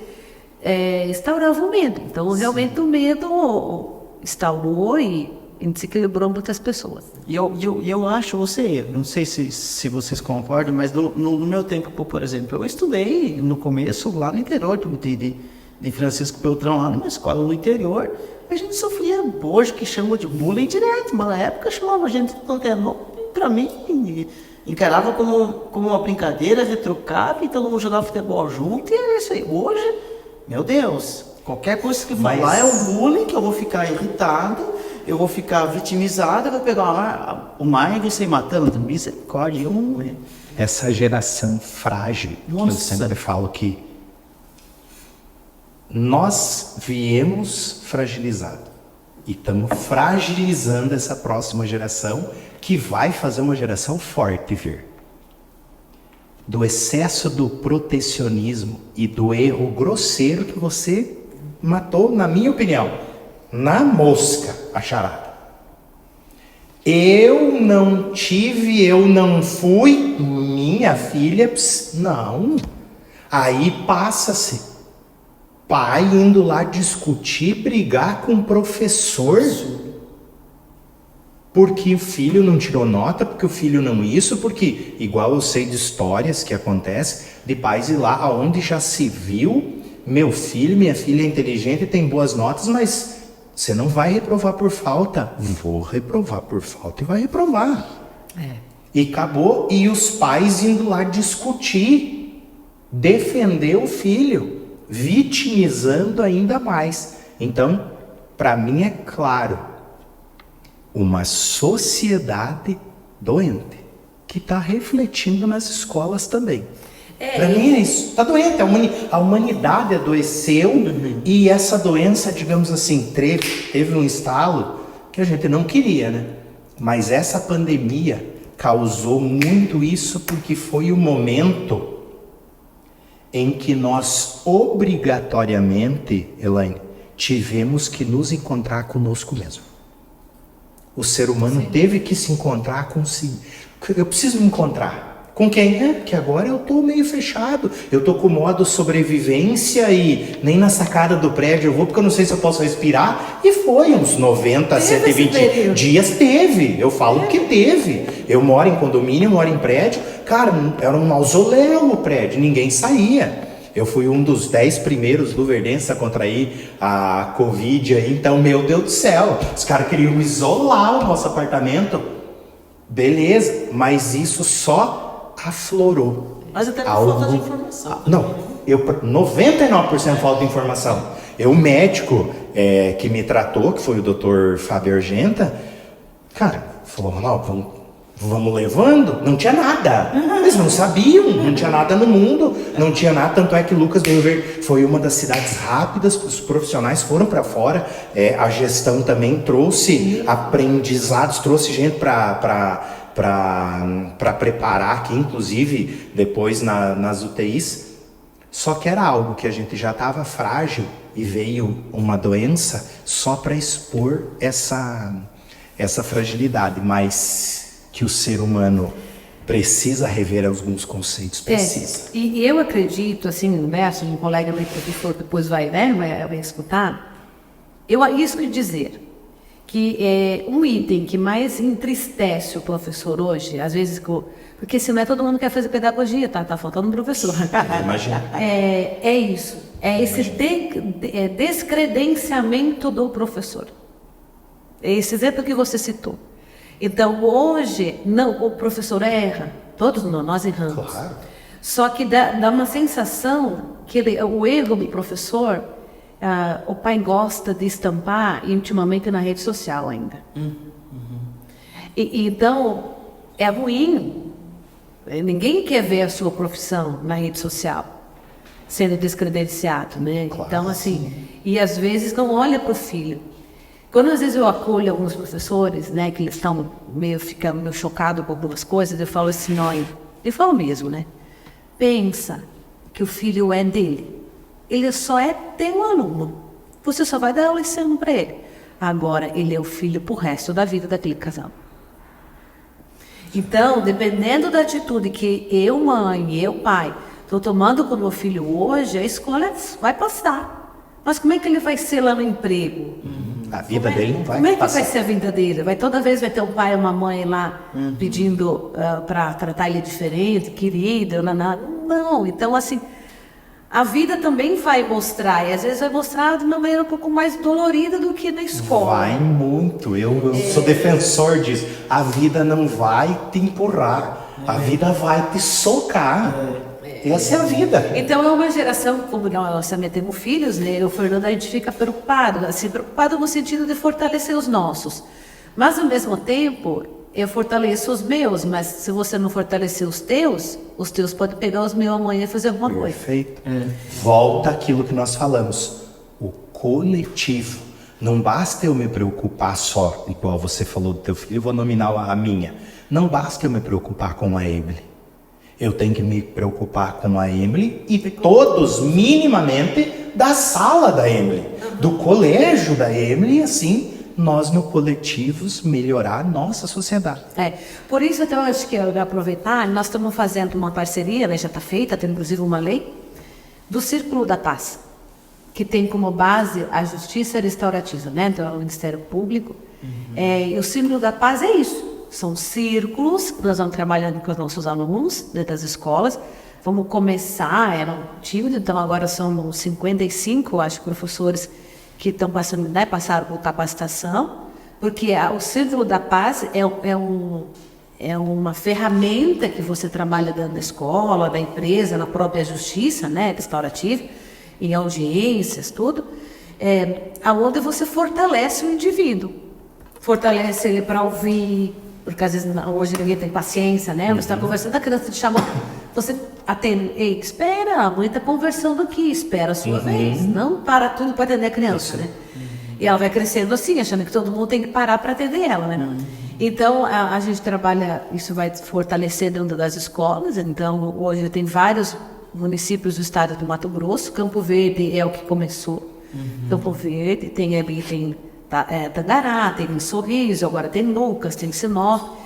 instaurava o medo. Então, realmente o medo instaurou e desequilibrou muitas pessoas. E eu acho, não sei se vocês concordam, mas no meu tempo, por exemplo, eu estudei no começo lá no interior de Francisco Beltrão, lá numa escola no interior, a gente sofria hoje que chama de bullying direto, mas na época chamava a gente de nome, pra mim, encarava como uma brincadeira, retrucava, e todo mundo jogava futebol junto, e é isso aí. Hoje, meu Deus, qualquer coisa que falar é um bullying, que eu vou ficar irritado, eu vou ficar vitimizado, eu vou pegar uma arma e sair matando. Misericórdia, Essa geração frágil, Nossa. que eu sempre falo que nós viemos fragilizados e estamos fragilizando essa próxima geração, que vai fazer uma geração forte vir. Do excesso do protecionismo e do erro grosseiro que você matou, na minha opinião, na mosca, a charada. Eu não tive, eu não fui, minha filha, não. Aí passa-se. Pai indo lá discutir, brigar com o professor. Porque o filho não tirou nota, porque o filho não isso, porque, igual eu sei de histórias que acontecem, de pais ir lá aonde já se viu, meu filho, minha filha é inteligente e tem boas notas, mas você não vai reprovar por falta. Vou reprovar por falta e vai reprovar. E acabou, e os pais indo lá discutir, defender o filho, vitimizando ainda mais. Então, para mim é claro, uma sociedade doente, que está refletindo nas escolas também. Para mim é isso, está doente, a humanidade adoeceu, e essa doença, digamos assim, teve um estalo que a gente não queria, né? Mas essa pandemia causou muito isso, porque foi o momento em que nós obrigatoriamente, Elaine, tivemos que nos encontrar conosco mesmo. O ser humano teve que se encontrar consigo. Eu preciso me encontrar. Com quem? Porque agora eu tô meio fechado. Eu tô com modo sobrevivência e nem na sacada do prédio eu vou porque eu não sei se eu posso respirar. E foi uns 90, 120 dias teve. Eu falo que teve. Eu moro em condomínio, moro em prédio. Cara, era um mausoléu o prédio, ninguém saía. Eu fui um dos 10 primeiros luverdenses a contrair a Covid aí. Então, meu Deus do céu, os caras queriam isolar o nosso apartamento. Beleza, mas isso só aflorou. Mas até por falta de informação. Não, 99% falta de informação. O médico que me tratou, que foi o Dr. Fábio Argenta, cara, falou, não, vamos levando, não tinha nada. Eles não sabiam, não tinha nada no mundo, não tinha nada, tanto é que Lucas do Rio Verde foi uma das cidades rápidas, os profissionais foram para fora, a gestão também trouxe aprendizados, trouxe gente para preparar aqui, inclusive depois nas UTIs, só que era algo que a gente já estava frágil e veio uma doença só para expor essa fragilidade, mas que o ser humano precisa rever alguns conceitos, precisa. E eu acredito, assim, no verso, um colega meu professor depois vai escutar, eu arrisco de dizer que um item que mais entristece o professor hoje, às vezes, porque se não é todo mundo quer fazer pedagogia, tá faltando um professor. Imagina. É isso, esse descredenciamento do professor. É esse exemplo que você citou. Então, hoje, o professor erra, todos nós erramos. Claro. Só que dá uma sensação que o erro do professor, o pai gosta de estampar intimamente na rede social ainda. Então, é ruim. Ninguém quer ver a sua profissão na rede social sendo descredenciado, né? Claro, então, assim, e às vezes não olha para o filho. Quando às vezes eu acolho alguns professores, né, que eles estão ficando meio chocados com algumas coisas, eu falo assim, olha, eu falo mesmo, né? Pensa que o filho é dele. Ele só é teu aluno. Você só vai dar aula esse ano para ele. Agora, ele é o filho pro resto da vida daquele casal. Então, dependendo da atitude que eu, mãe, eu, pai, estou tomando com o meu filho hoje, a escola vai passar. Mas como é que ele vai ser lá no emprego? A vida dele não vai Como é que passar. vai ser a vida dele? Toda vez vai ter um pai ou uma mãe lá pedindo para tratar ele diferente, querido, não. Então, assim, a vida também vai mostrar, e às vezes vai mostrar de uma maneira um pouco mais dolorida do que na escola. Vai muito, eu sou defensor disso. A vida não vai te empurrar, a vida vai te socar. Essa é a vida. Então é uma geração, como nós também temos filhos, né? O Fernando, a gente fica preocupado, assim, preocupado no sentido de fortalecer os nossos. Mas ao mesmo tempo, eu fortaleço os meus, mas se você não fortalecer os teus podem pegar os meus amanhã e fazer alguma coisa. Perfeito. Volta aquilo que nós falamos. O coletivo. Não basta eu me preocupar só, igual você falou do teu filho, eu vou nominar a minha. Não basta eu me preocupar com a Emily. Eu tenho que me preocupar com a Emily e todos, minimamente, da sala da Emily, do colégio da Emily, e assim nós, no coletivos, melhorar a nossa sociedade. Por isso, então, eu acho que eu vou aproveitar, nós estamos fazendo uma parceria, né, já está feita, tem inclusive uma lei, do Círculo da Paz, que tem como base a justiça restaurativa, né, então, o Ministério Público. E o Círculo da Paz é isso. São círculos que nós vamos trabalhando com os nossos alunos dentro das escolas. Vamos começar, eram tímidos, então agora são 55, acho, professores que estão passando, né, passaram por capacitação, porque o Círculo da Paz é uma ferramenta que você trabalha dentro da escola, da empresa, na própria justiça, né, restaurativa, em audiências, tudo, aonde você fortalece o indivíduo, fortalece ele para ouvir, porque às vezes hoje ninguém tem paciência, né? Você está conversando, a criança te chamou, você atende, ei, espera, a mãe está conversando aqui, espera a sua vez, não para tudo para atender a criança, né? E ela vai crescendo assim, achando que todo mundo tem que parar para atender ela, né? Então, a gente trabalha, isso vai fortalecer dentro das escolas, então hoje tem vários municípios do estado do Mato Grosso. Campo Verde é o que começou. Campo Verde, tem Tangará, tem Sorriso, agora tem Lucas, tem Sinop.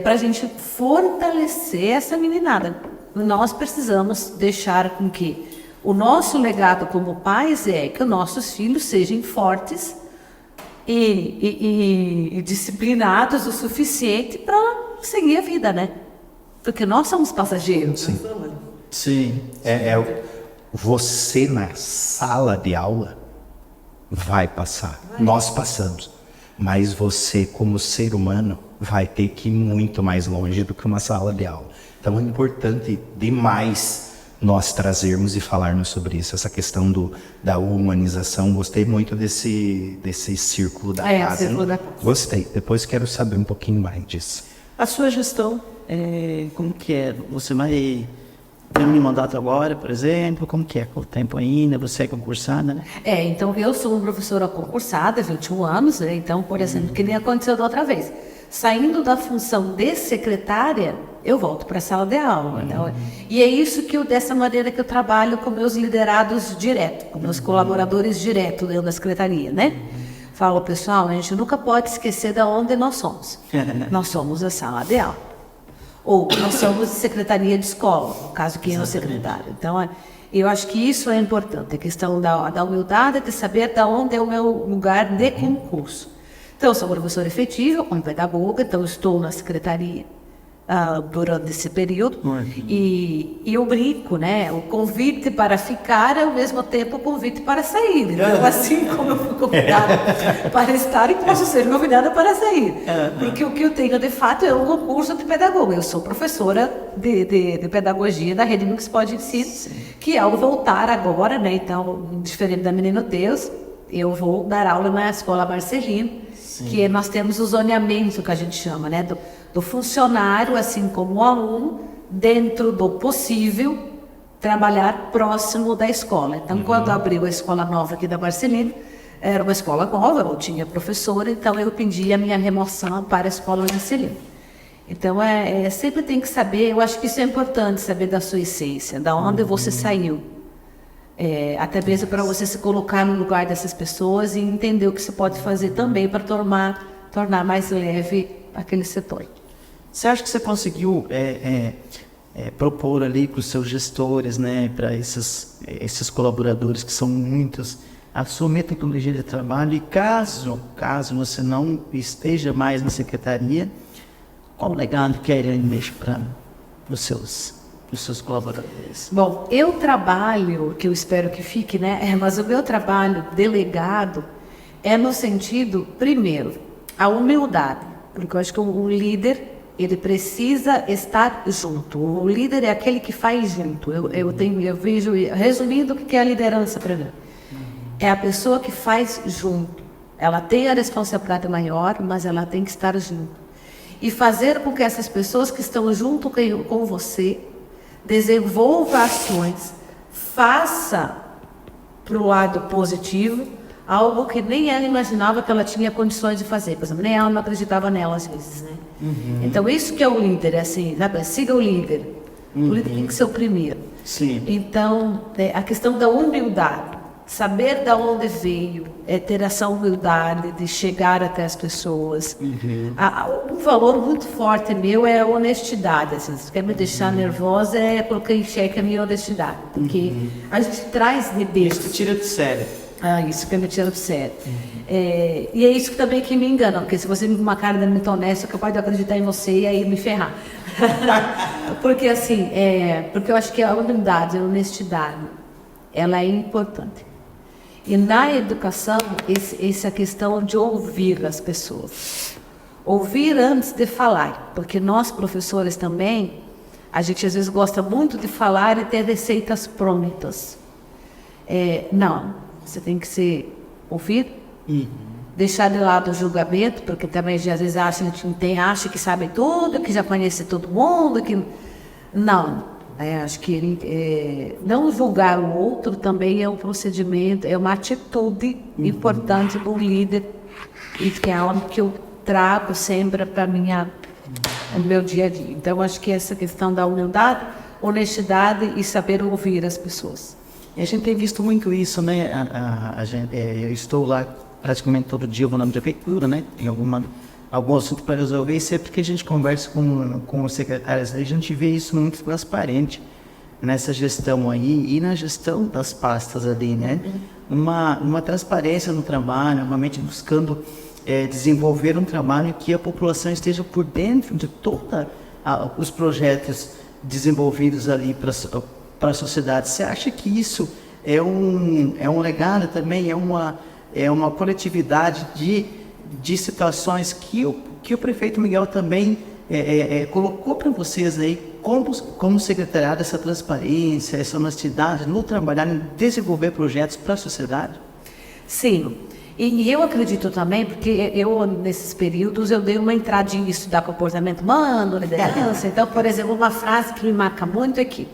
Para a gente fortalecer essa meninada. Nós precisamos deixar com que o nosso legado como pais é que os nossos filhos sejam fortes e disciplinados o suficiente para seguir a vida, né? Porque nós somos passageiros. Sim. Sim. Você na sala de aula vai passar. Nós passamos. Mas você, como ser humano, vai ter que ir muito mais longe do que uma sala de aula. Então é importante demais nós trazermos e falarmos sobre isso. Essa questão da humanização. Gostei muito desse círculo da casa. Círculo da casa. Gostei. Depois quero saber um pouquinho mais disso. A sua gestão, como que é? Você vai ter um mandato agora, por exemplo? Como que é? Com o tempo ainda? Você é concursada, né? Então eu sou uma professora concursada, 21 anos, né? Então, por exemplo, que nem aconteceu da outra vez. Saindo da função de secretária, eu volto para a sala de aula. Então, e é isso dessa maneira que eu trabalho com meus liderados direto, com meus colaboradores direto dentro da secretaria, né? Falo, pessoal, a gente nunca pode esquecer de onde nós somos. Nós somos a sala de aula. Ou nós somos secretaria de escola, no caso, quem é o secretário. Então, eu acho que isso é importante, a questão da humildade, de saber de onde é o meu lugar de concurso. Então, eu sou professora efetiva, como pedagoga, então estou na secretaria durante esse período. E eu brinco, né? O convite para ficar é ao mesmo tempo o convite para sair. Então, assim como eu fui convidada para estar, e posso ser convidada para sair. Porque o que eu tenho, de fato, é um concurso de pedagoga. Eu sou professora de pedagogia da Rede Municipal de Ensino, que ao voltar agora, né? Então, diferente da Menino Deus, eu vou dar aula na Escola Marcelino, que nós temos o zoneamento, que a gente chama, né? Do funcionário, assim como o aluno, dentro do possível, trabalhar próximo da escola. Então, quando abriu a escola nova aqui da Marcelino, era uma escola nova, eu tinha professora, então eu pedi a minha remoção para a escola Marcelino. Então, sempre tem que saber, eu acho que isso é importante, saber da sua essência, da onde você saiu. Até mesmo para você se colocar no lugar dessas pessoas e entender o que você pode fazer também para tornar mais leve aquele setor. Você acha que você conseguiu propor ali para os seus gestores, né, para esses colaboradores que são muitos, a sua metodologia de trabalho? E caso você não esteja mais na secretaria, qual legado querem deixar para os seus colaboradores? Bom, eu trabalho, que eu espero que fique, né? Mas o meu trabalho delegado é no sentido, primeiro, a humildade, porque eu acho que o líder, ele precisa estar junto. O líder é aquele que faz junto. Eu vejo, resumindo, o que é a liderança para mim? É a pessoa que faz junto. Ela tem a responsabilidade maior, mas ela tem que estar junto. E fazer com que essas pessoas que estão junto com você desenvolva ações, faça para o lado positivo algo que nem ela imaginava que ela tinha condições de fazer. Por exemplo, nem ela não acreditava nela às vezes, né? Então isso que é o líder, assim, sabe? Siga o líder. O líder tem que ser o primeiro. Sim. Então, a questão da humildade, saber de onde veio, ter essa humildade de chegar até as pessoas. Um valor muito forte meu é a honestidade. Assim, se quer me deixar nervosa, colocar em xeque a minha honestidade. Porque a gente traz de besta. Isso tira de sério. Isso que me tira do sério. E é isso que também que me engana, porque se você me uma cara de muito honesta, eu capaz de acreditar em você e aí me ferrar. Porque assim, porque eu acho que a humildade, a honestidade, ela é importante. E na educação, essa questão de ouvir as pessoas. Ouvir antes de falar, porque nós professores também, a gente às vezes gosta muito de falar e ter receitas prontas. Não. Você tem que ouvir, deixar de lado o julgamento, porque também às vezes acha que sabe tudo, que já conhece todo mundo, que não. Acho que não julgar o outro também é um procedimento, é uma atitude importante do líder, e que é algo que eu trago sempre para o meu dia a dia. Então, acho que essa questão da humildade, honestidade e saber ouvir as pessoas. E a gente tem visto muito isso, né? Eu estou lá praticamente todo dia, vou na prefeitura, né? Tem algum assunto para resolver, e sempre que a gente conversa com os secretários, a gente vê isso muito transparente nessa gestão aí e na gestão das pastas ali, né? Uma transparência no trabalho, realmente buscando desenvolver um trabalho que a população esteja por dentro de todos os projetos desenvolvidos ali para a sociedade. Você acha que isso é um legado também, é uma coletividade de situações que o prefeito Miguel também colocou para vocês aí como secretariado, essa transparência, essa honestidade no trabalhar, em desenvolver projetos para a sociedade? Sim, e eu acredito também, porque nesses períodos, eu dei uma entradinha em estudar comportamento humano, liderança. Então, por exemplo, uma frase que me marca muito é que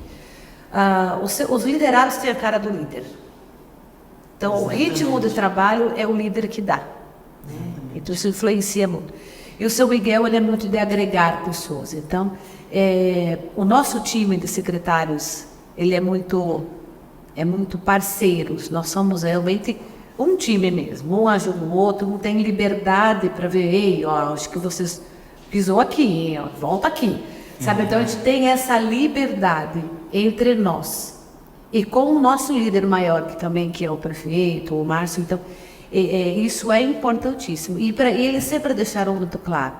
os liderados têm a cara do líder. Então, o ritmo de trabalho é o líder que dá. Então, isso influencia muito. E o seu Miguel, ele é muito de agregar pessoas. Então, o nosso time de secretários, ele é muito parceiros. Nós somos realmente um time mesmo. Um ajuda o outro, um tem liberdade para ver, ei, ó, acho que vocês pisou aqui, ó, volta aqui. Sabe? Então, a gente tem essa liberdade entre nós. E com o nosso líder maior, que é o prefeito, o Márcio, então, isso é importantíssimo. E eles sempre deixaram muito claro,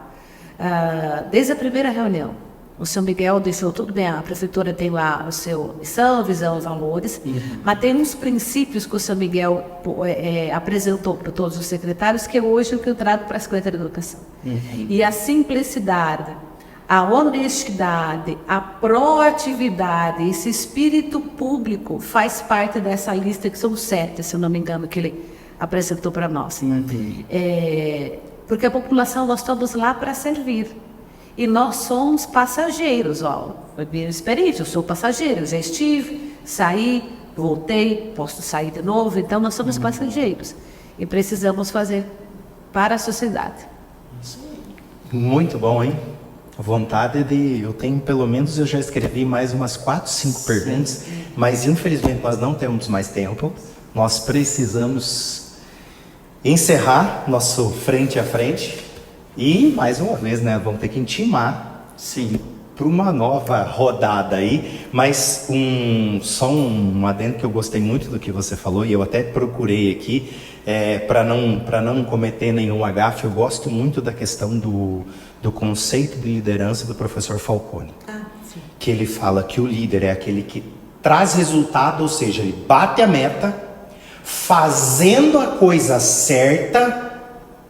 desde a primeira reunião, o São Miguel deixou tudo bem, a prefeitura tem lá a sua missão, visão, valores, mas tem uns princípios que o São Miguel apresentou para todos os secretários, que hoje é o que eu trago para a Secretaria de Educação. E a simplicidade, a honestidade, a proatividade, esse espírito público faz parte dessa lista, que são 7, se eu não me engano, que ele apresentou para nós. Porque a população, nós estamos lá para servir. E nós somos passageiros. Foi minha experiência, eu sou passageiro, eu já estive, saí, voltei, posso sair de novo. Então, nós somos passageiros. E precisamos fazer para a sociedade. Muito bom, hein? Vontade eu tenho pelo menos, eu já escrevi mais umas 4, 5 perguntas, mas infelizmente nós não temos mais tempo. Nós precisamos encerrar nosso frente a frente e, mais uma vez, né, vamos ter que intimar para uma nova rodada aí, mas só um adendo que eu gostei muito do que você falou e eu até procurei aqui, para não cometer nenhum agafe. Eu gosto muito da questão do conceito de liderança do professor Falcone, que ele fala que o líder é aquele que traz resultado, ou seja, ele bate a meta, fazendo a coisa certa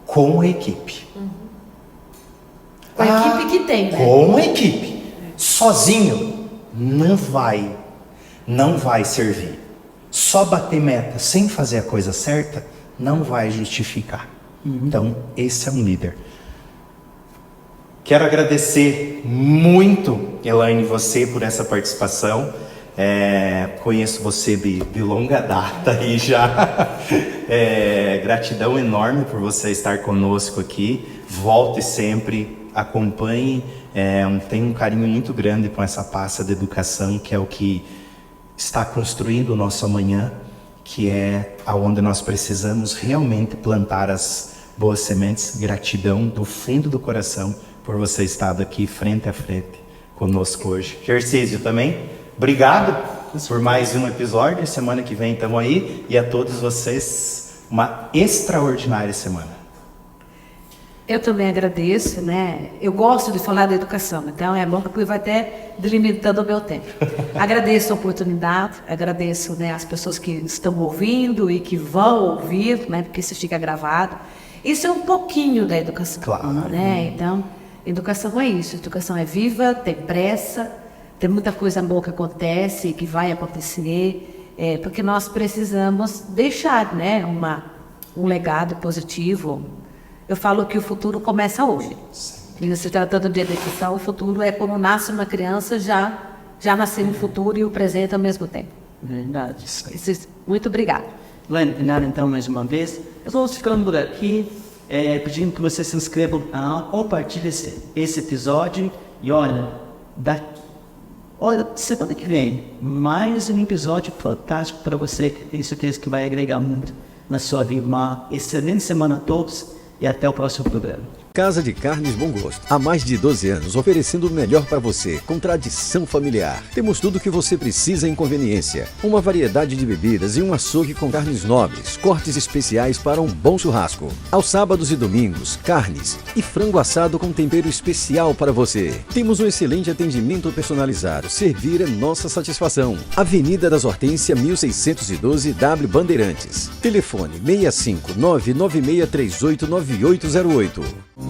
com a equipe. Com a equipe que tem, né? Com a equipe. Sozinho não vai servir. Só bater meta sem fazer a coisa certa não vai justificar. Então, esse é um líder. Quero agradecer muito, Elaine, você por essa participação. Conheço você de longa data e já. Gratidão enorme por você estar conosco aqui. Volte sempre, acompanhe. Tenho um carinho muito grande com essa pasta de educação, que é o que está construindo o nosso amanhã, que é aonde nós precisamos realmente plantar as boas sementes. Gratidão do fundo do coração por você estar aqui frente a frente conosco hoje. Gercísio também, obrigado por mais um episódio. Semana que vem estamos aí, e a todos vocês uma extraordinária semana. Eu também agradeço, né? Eu gosto de falar da educação, então é bom que vai até delimitando o meu tempo. Agradeço a oportunidade, agradeço, né, as pessoas que estão ouvindo e que vão ouvir, né? Porque isso fica gravado. Isso é um pouquinho da educação, claro, né? Então, educação é isso. Educação é viva, tem pressa, tem muita coisa boa que acontece e que vai acontecer, porque nós precisamos deixar, né, um legado positivo. Eu falo que o futuro começa hoje. E se tratando de educação, o futuro é quando nasce uma criança, já nasceu o futuro e o presente ao mesmo tempo. Verdade. Muito obrigada. Elaine, obrigado então mais uma vez. Eu vou ficando por aqui, pedindo que você se inscreva no canal, compartilhe esse episódio e olha, Olha, semana que vem, mais um episódio fantástico para você. Tenho certeza que vai agregar muito na sua vida. Uma excelente semana a todos e até o próximo programa. Casa de Carnes Bom Gosto. Há mais de 12 anos oferecendo o melhor para você, com tradição familiar. Temos tudo o que você precisa em conveniência. Uma variedade de bebidas e um açougue com carnes nobres, cortes especiais para um bom churrasco. Aos sábados e domingos, carnes e frango assado com tempero especial para você. Temos um excelente atendimento personalizado. Servir é nossa satisfação. Avenida das Hortência, 1612, W Bandeirantes. Telefone 65996389808.